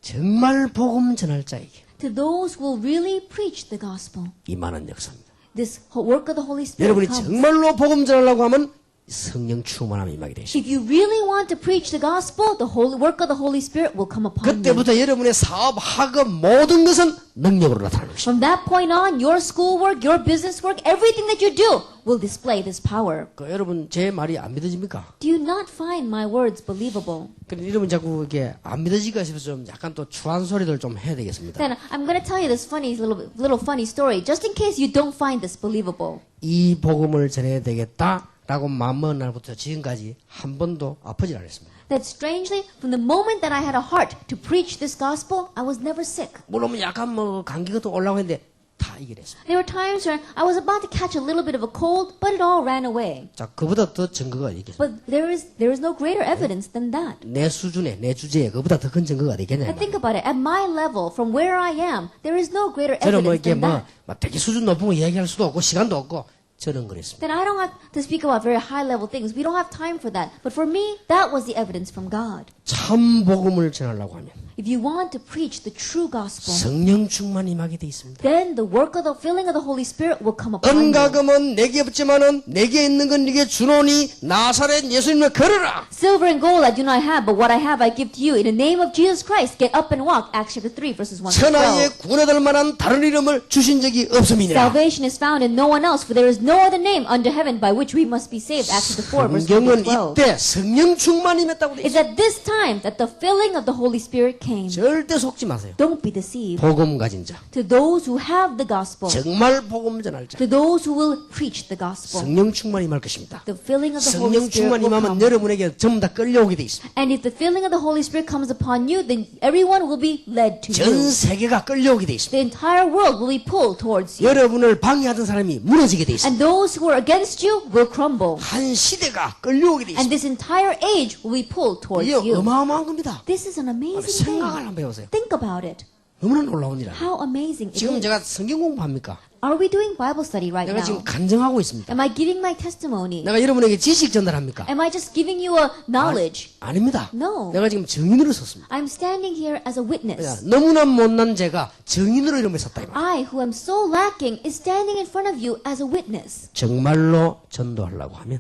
정말 복음 전할 자에게 To those who will really preach the gospel, 임하는 역사입니다. this work of the Holy Spirit 여러분이 comes. 정말로 복음 전하려고 하면 성령 충만함이 임하게 되십니다. If you really want to preach the gospel, the holy work of the Holy Spirit will come upon you. 그때부터 여러분의 사업, 학업 모든 것은 능력으로 나타나는 것입니다. From that point on, your schoolwork, your business work, everything that you do will display this power. 여러분 제 말이 안 믿어집니까? Do you not find my words believable? 그런데 여러분 자꾸 이게 안 믿어지기가 싶어서 좀 약간 또 추한 소리들 좀 해야 되겠습니다. Then I'm going to tell you this little funny story, just in case you don't find this believable. 이 복음을 전해야 되겠다라고 마음먹은 날부터 지금까지 한 번도 아프지 않았습니다. That strangely, from the moment that I had a heart to preach this gospel, I was never sick. 물론 약간 감기 같은 거 올라오고 했는데 다 이겨냈습니다. There were times when I was about to catch a little bit of a cold, but it all ran away. 자, 그보다 더 증거가 있겠습니다. But there is no greater evidence than that. 내 수준에, 내 주제에 그보다 더 큰 증거가 되겠냐. I think about it. At my level, from where I am, there is no greater 저는 evidence 이렇게 than that. 되게 수준 높은 거 이야기할 수도 없고 시간도 없고 저는 그랬습니다. Then I don't have to speak about very high level things. We don't have time for that. But for me, that was the evidence from God. 참 복음을 전하려고 하면 If you want to preach the true gospel, 성령 충만 임하게 돼 있습니다. then the work of the filling of the Holy Spirit will come upon you. 은가금은 내게 없지만은 내게 있는 건 네게 주노니 나사렛 예수님을 걸어라. Silver and gold I do not have, but what I have I give to you. In the name of Jesus Christ, get up and walk. Acts chapter 3, verses 1 to 12. 천하에 구원받을 만한 다른 이름을 주신 적이 없음이니라. Salvation is found in no one else, for there is no other name under heaven by which we must be saved. Acts chapter 4, verse 1 to 성경은 12. 이때 성령 충만 임했다고 돼 It's 있어요. at this time that the filling of the Holy Spirit came. 절대 속지 마세요. Don't be deceived. 복음 가진 자, To those who have the gospel, 정말 복음 전할 자, to those who will preach the gospel, 성령 충만 임할 것입니다. the filling of the Holy 성령 Spirit 충만 will 임하면 come. 여러분에게 전부 다 끌려오게 돼 있습니다. And if the filling of the Holy Spirit comes upon you, then everyone will be led to 전 you. 세계가 끌려오게 돼 있습니다. The entire world will be pulled towards you. 여러분을 방해하던 사람이 무너지게 돼 있습니다. And those who are against you will crumble. 한 시대가 끌려오게 돼 And 있습니다. this entire age will be pulled towards 이게 you. 어마어마한 겁니다. This is an amazing thing. 생각을 한번 해보세요. Think about it. 너무나 놀라운 일 아니에요. How amazing it 지금 is. 제가 성경 공부합니까? Are we doing Bible study right 내가 지금 now? 간증하고 있습니다. Am I giving my testimony? 내가 여러분에게 지식 전달합니까? Am I just giving you a knowledge? 아닙니다. No. 내가 지금 증인으로 섰습니다. I'm standing here as a witness. 너무나 못난 제가 증인으로 이름을 섰다. 이 말이에요. I, who am so lacking, is standing in front of you as a witness. 정말로 전도하려고 하면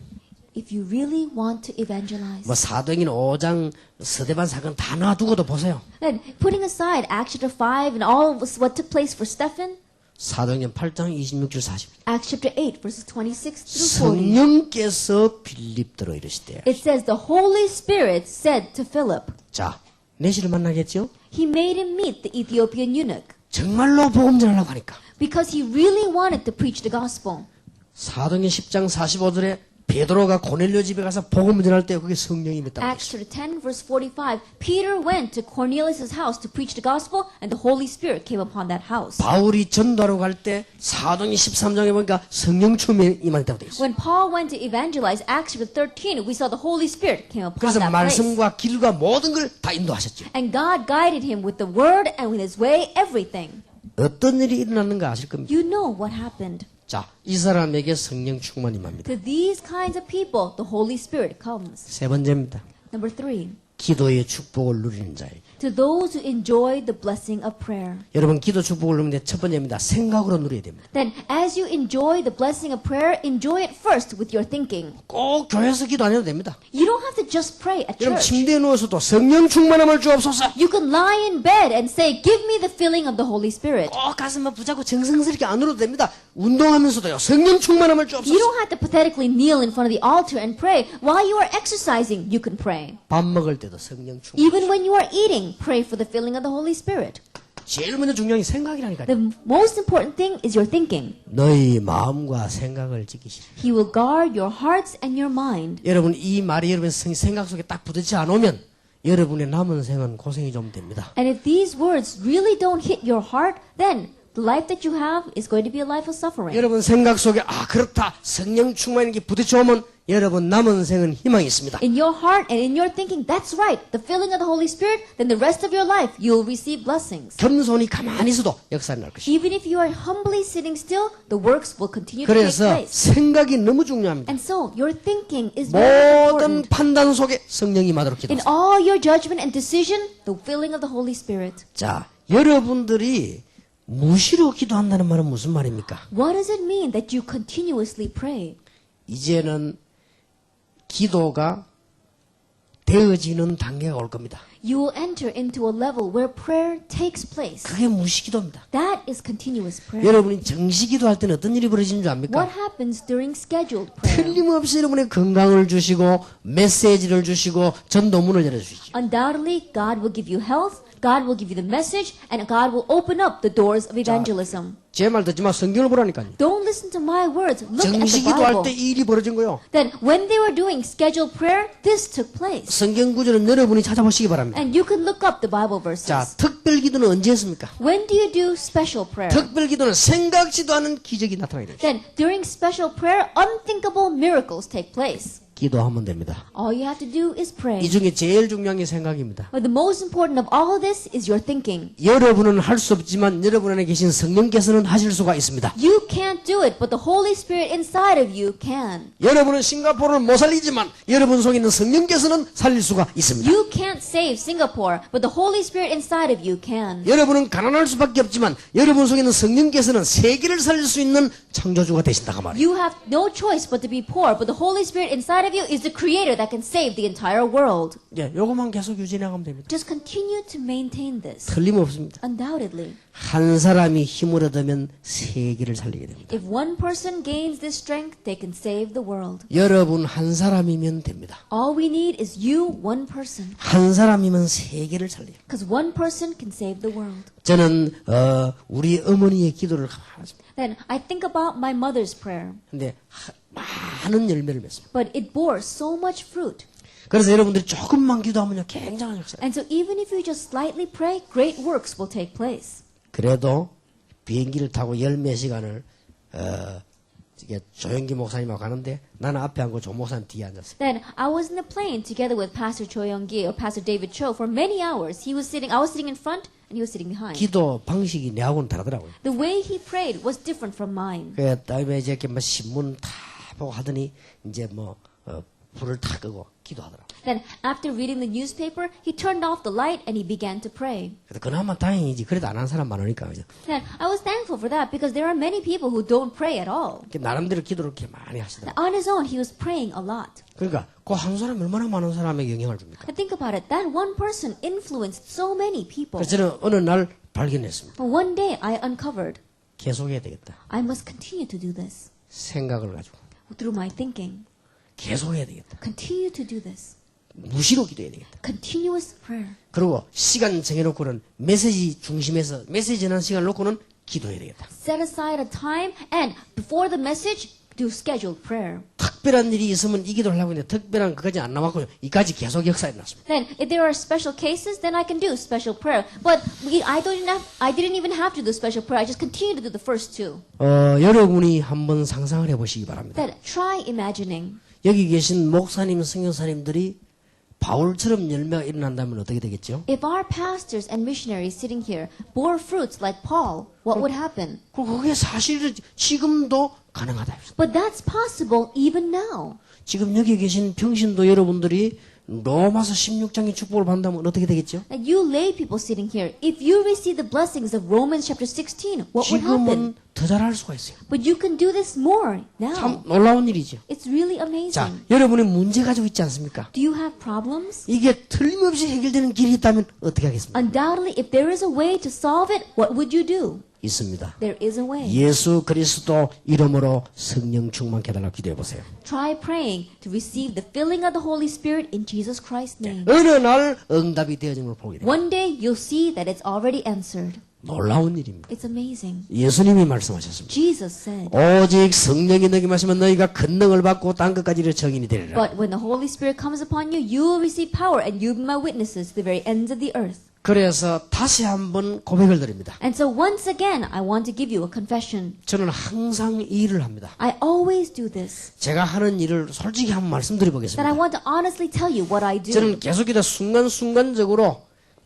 If you really want to evangelize. 뭐 사도행전 5장 서대반 사건 다 놔두고도 보세요. Then, putting aside Acts chapter 5 and all of what took place for Stephen, 사도행전 8장 26절 40절. Acts chapter 8, verses 26 through 40. 성령께서 빌립더로 이르시되 It says, the Holy Spirit said to Philip, 자, 내시를 만나겠죠? he made him meet the Ethiopian eunuch. 정말로 복음 전하려고 하니까. Because he really wanted to preach the gospel. 사도행전 10장 45절에 베드로가 고넬료 집에 가서 복음 전할 때 그게 성령이 임했다고 Acts 했어요. chapter 10 verse 45, Peter went to Cornelius' house to preach the gospel and the Holy Spirit came upon that house. 바울이 전도하러 갈 때 사도행전 13장에 보니까 성령 충만이 임했다고 되어 있어요. When Paul went to evangelize, Acts chapter 13, we saw the Holy Spirit came upon 그래서 that place. 말씀과 길과 모든 걸 다 인도하셨죠. And God guided him with the word and with his way, everything. 어떤 일이 일어났는가 아실 겁니다. You know what happened. 자, 이 사람에게 성령 충만이 임합니다. To these kinds of people, the Holy Spirit comes. 세 번째입니다. Number 3, 기도의 축복을 누리는 자에게. to those who enjoy the blessing of prayer. 여러분 기도 축복을 누리는데 첫 번째입니다. 생각으로 누려야 됩니다. Then, as you enjoy the blessing of prayer, enjoy it first with your thinking. 꼭 교회에서 기도 안 해도 됩니다. You don't have to just pray at 여러분 church. 침대에 누워서도 성령 충만함을 주옵소서. You can lie in bed and say, give me the filling of the Holy Spirit. 꼭 가슴을 붙잡고 정성스럽게 안 울어도 됩니다. 운동하면서도요. 성령 충만함을 You 주옵소서. don't have to pathetically kneel in front of the altar and pray. While you are exercising, you can pray. 밥 먹을 때도 성령 충만. Even when you are eating, pray for the filling of the Holy Spirit. 제일 먼저 중요한 게 생각이라니까요. The most important thing is your thinking. 너희 마음과 생각을 지키시라. He will guard your hearts and your mind. 여러분 이 말이 여러분의 생각 속에 딱 부딪히지 않으면 여러분의 남은 생은 고생이 좀 됩니다. And if these words really don't hit your heart, then the life that you have is going to be a life of suffering. 여러분 생각 속에 아 그렇다 성령 충만인 게 부딪혀오면 여러분 남은 생은 희망이 있습니다. In your heart and in your thinking, that's right, the filling of the Holy Spirit, then the rest of your life, you'll receive blessings. 겸손히 가만히 있어도 역사는 날 것입니다. Even if you are humbly sitting still, the works will continue to take 그래서 place. 생각이 너무 중요합니다. And so, your thinking is very 모든 important. 판단 속에 성령이 임하도록 In 기도하세요. all your judgment and decision, the filling of the Holy Spirit. 자, 여러분들이 무시로 기도한다는 말은 무슨 말입니까? What does it mean that you continuously pray? 이제는 기도가 되어지는 단계가 올 겁니다. You will enter into a level where prayer takes place. 그게 무시기도입니다. That is continuous prayer. 여러분이 정시 기도할 때는 어떤 일이 벌어지는 줄 압니까? What happens during scheduled prayer? 틀림없이 여러분의 건강을 주시고 메시지를 주시고 전도문을 열어주시죠. Undoubtedly, God will give you health, God will give you the message, and God will open up the doors of evangelism. 제 말 듣지 마. 성경을 보라니까요. Don't listen to my words. Look at 정시 the 기도할 Bible. 때 이 일이 벌어진 거요. Then, when they were doing scheduled prayer, this took place. 성경 구절은 여러분이 찾아보시기 바랍니다. And you can look up the Bible verses. 자, 특별 기도는 언제 했습니까? When do you do special prayer? 특별 기도는 생각지도 않은 기적이 나타나게 됩니다. Then, during special prayer, unthinkable miracles take place. 기도하면 됩니다. All you have to do is pray. 이 중에 제일 중요한 게 생각입니다. But the most important of all of this is your thinking. 여러분은 할 수 없지만 여러분 안에 계신 성령께서는 하실 수가 있습니다. You can't do it, but the Holy Spirit inside of you can. 여러분은 싱가포르를 못 살리지만 여러분 속에 있는 성령께서는 살릴 수가 있습니다. You can't save Singapore, but the Holy Spirit inside of you can. 여러분은 가난할 수밖에 없지만 여러분 속에 있는 성령께서는 세계를 살릴 수 있는 창조주가 되신다고 말이에요. You have no choice but to be poor, but the Holy Spirit inside of you is the creator that can save the entire world. 예, 요것만 계속 유지해 나가면 됩니다. Just continue to maintain this. 틀림없습니다. Undoubtedly. 한 사람이 힘을 얻으면 세계를 살리게 됩니다. If one person gains this strength, they can save the world. 여러분 한 사람이면 됩니다. All we need is you, one person. 한 사람이면 세계를 살려요. Because one person can save the world. 저는 우리 어머니의 기도를 하죠. Then I think about my mother's prayer. 근데 많은 열매를 맺습니다. But it bore so much fruit. 그래서 여러분들이 조금만 기도하면요 굉장한 역사. And so even if you just slightly pray, great works will take place. 그래도 비행기를 타고 10몇 시간을 이게 조영기 목사님하고 가는데 나는 앞에 앉고 조 목사님 뒤에 앉았어요. Then I was in the plane together with Pastor Choi Young-gi or Pastor David Cho for many hours. I was sitting in front and he was sitting behind. 기도 방식이 내하고는 다르더라고요. The way he prayed was different from mine. 그 다음에 이제 이렇게 뭐 신문 다 보고 하더니 이제 뭐 불을 다 끄고 기도하더라고요. Then after reading the newspaper, he turned off the light and he began to pray. 그래서 그나마 다행이지. 그래도 안 한 사람 많으니까. 그죠? Then I was thankful for that because there are many people who don't pray at all. 나름대로 기도를 이렇게 많이 하시더라고요. On his own, he was praying a lot. 그러니까 그 한 사람이 얼마나 많은 사람에게 영향을 줍니까? But think about it. That one person influenced so many people. 그래서 저는 어느 날 발견했습니다. But one day I uncovered, 계속해야 되겠다. I must continue to do this 생각을 가지고 through my thinking. 계속해야 되겠다. Continue to do this. 무시로 기도해야 되겠다. Continuous prayer. 그리고 시간 정해놓고는 메시지 중심에서 메시지 전하는 시간을 놓고는 기도해야 되겠다. Set aside a time and before the message, do scheduled prayer. 특별한 일이 있으면 이 기도를 하려고 했는데 특별한 그까지 안 남았고요. 이까지 계속 역사에 났습니다. Then, if there are special cases, then I can do special prayer. But I didn't even have to do special prayer. I just continue to do the first two. 여러분이 한번 상상을 해보시기 바랍니다. Then, try imagining. 여기 계신 목사님, 선교사님들이 바울처럼 열매가 일어난다면 어떻게 되겠죠? If our pastors and missionaries sitting here bore fruits like Paul, what would happen? 그게 사실 지금도 가능하다. But that's possible even now. 지금 여기 계신 평신도 여러분들이 로마서 16장의 축복을 받는다면 어떻게 되겠죠? And you lay people sitting here, if you receive the blessings of Romans chapter 16, what would happen? 지금은 더 잘할 수가 있어요. But you can do this more now. 참 놀라운 일이죠. It's really 자, amazing. 여러분이 문제 가지고 있지 않습니까? Do you have problems? 이게 틀림없이 해결되는 길이 있다면 어떻게 하겠습니까? Undoubtedly, if there is a way to solve it, what would you do? 있습니다. There is a way. 예수 그리스도 이름으로 성령 충만케 해달라고 기도해 보세요. Try praying to receive the filling of the Holy Spirit in Jesus Christ's name. 어느 날 응답이 되어진 걸 보게 돼요. One day you'll see that it's already answered. 놀라운 일입니다. It's amazing. 예수님이 말씀하셨습니다. Jesus said, 오직 성령이 너에게 마시면 너희가 큰 능을 받고 땅 끝까지 이르러 증인이 되리라. but when the Holy Spirit comes upon you, you will receive power and you will be my witnesses to the very ends of the earth. 그래서 다시 한번 고백을 드립니다. And so once again, I want to give you a confession. 저는 항상 이 일을 합니다. I always do this. 제가 하는 일을 솔직히 한번 That I 말씀드려보겠습니다. want to honestly tell you what I do. 저는 계속해서 순간순간적으로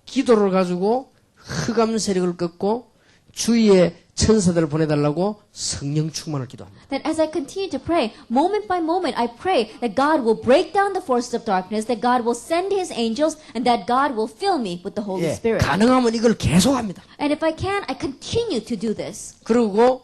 기도를 가지고 흑암 세력을 꺾고 주위에 천사들을 보내달라고 성령 충만을 기도합니다. That as I continue to pray, moment by moment, I pray that God will break down the forces of darkness, that God will send His angels, and that God will fill me with the Holy 예, Spirit. 가능하면 이걸 계속합니다. And if I can, I continue to do this. 그리고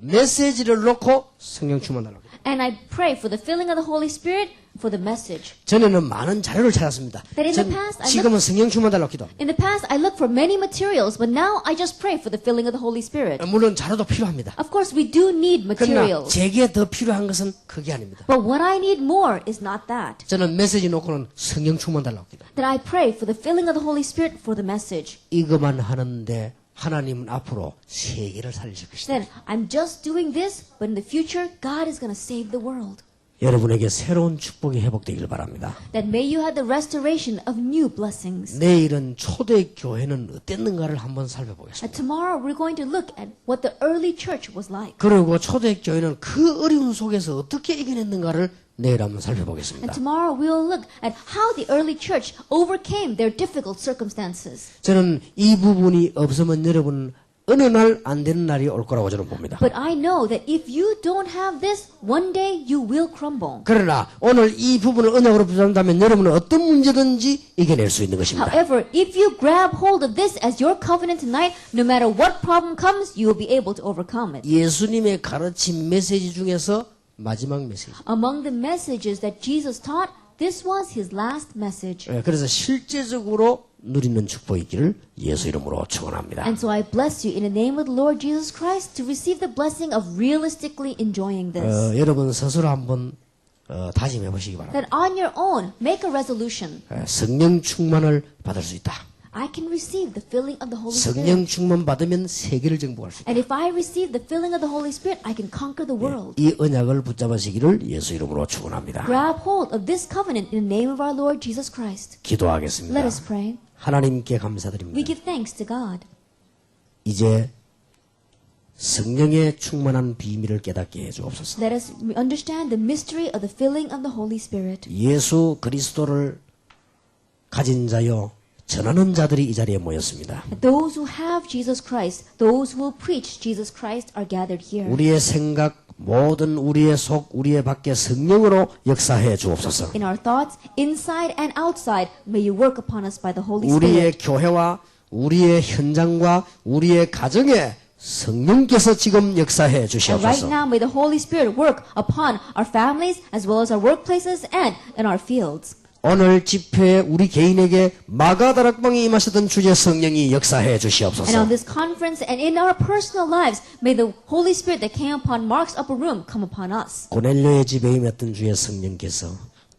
메시지를 놓고 성령 충만하라고. And I pray for the filling of the Holy Spirit for the message. 전에는 많은 자료를 찾았습니다. That in the 전 past I 지금은 성령 충만하라고 기도합니다. In the past, I looked for many materials, but now I just pray for the filling of the Holy Spirit. 물론 자료도 필요합니다. Of course, we do need 그러나 materials. 제게 더 필요한 것은 그게 아닙니다. But what I need more is not that. 저는 메시지 놓고는 성령 충만달라고 기도. That I pray for the filling of the Holy Spirit for the message. 이것만 하는데 하나님은 앞으로 세계를 살리실 것이다. Then I'm just doing this, but in the future, God is going to save the world. 여러분에게 새로운 축복이 회복되기를 바랍니다. That may you have the restoration of new blessings. 내일은 초대 교회는 어땠는가를 한번 살펴보겠습니다. And tomorrow we're going to look at what the early church was like. 그리고 초대 교회는 그 어려운 속에서 어떻게 이겨냈는가를 내일 한번 살펴보겠습니다. And tomorrow we will look at how the early church overcame their difficult circumstances. 저는 이 부분이 없으면 여러분 어느 날 안 되는 날이 올 거라고 저는 봅니다. But I know that if you don't have this, one day you will crumble. 그러나 오늘 이 부분을 언약으로 붙잡는다면 여러분은 어떤 문제든지 이겨낼 수 있는 것입니다. However, if you grab hold of this as your covenant tonight, no matter what problem comes, you will be able to overcome it. 예수님의 가르침 메시지 중에서 마지막 메시지. Among the messages that Jesus taught, this was his last message. 그래서 실제적으로 누리는 축복이기를 예수 이름으로 축원합니다. And so I bless you in the name of the Lord Jesus Christ to receive the blessing of realistically enjoying this. 여러분 스스로 한번 다짐해 보시기 바랍니다. That on your own, make a resolution. 성령 충만을 받을 수 있다. I can receive the filling of the Holy 성령 Spirit. 충만 받으면 세계를 정복할 수 있다. And if I receive the filling of the Holy Spirit, I can conquer the world. 이 언약을 붙잡으시기를 예수 이름으로 축원합니다. Grab hold of this covenant in the name of our Lord Jesus Christ. 기도하겠습니다. Let us pray. 하나님께 We 감사드립니다. give thanks to God. 이제 성령의 충만한 비밀을 깨닫게 해주옵소서. Let us understand the mystery of the filling of the Holy Spirit. 예수 그리스도를 가진 자여 전하는 자들이 이 자리에 모였습니다. Those who have Jesus Christ, those who will preach Jesus Christ are gathered here. 우리의 생각, 모든 우리의 속, 우리의 밖에 성령으로 역사해 주옵소서. In our thoughts, inside and outside, may you work upon us by the Holy 우리의 Spirit. 교회와 우리의 현장과 우리의 가정에 성령께서 지금 역사해 And right 주시옵소서. now, may the Holy Spirit work upon our families as well as our workplaces and in our fields. 오늘 집회에 우리 개인에게 마가다락방에 임하셨던 주의 성령이 역사해 And on 주시옵소서. this conference and in our personal lives, may the Holy Spirit that came upon Mark's upper room come upon us. 고넬료의 집에 임했던 주의 성령께서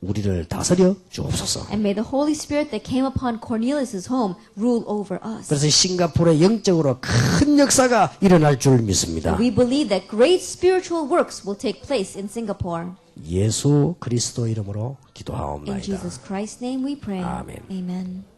우리를 다스려 주옵소서. And may the Holy Spirit that came upon Cornelius' home rule over us. 그래서 싱가포르에 영적으로 큰 역사가 일어날 줄 믿습니다. We believe that great spiritual works will take place in Singapore. 예수 그리스도 이름으로 In 기도하옵나이다. Jesus Christ's name we pray. 아멘. Amen.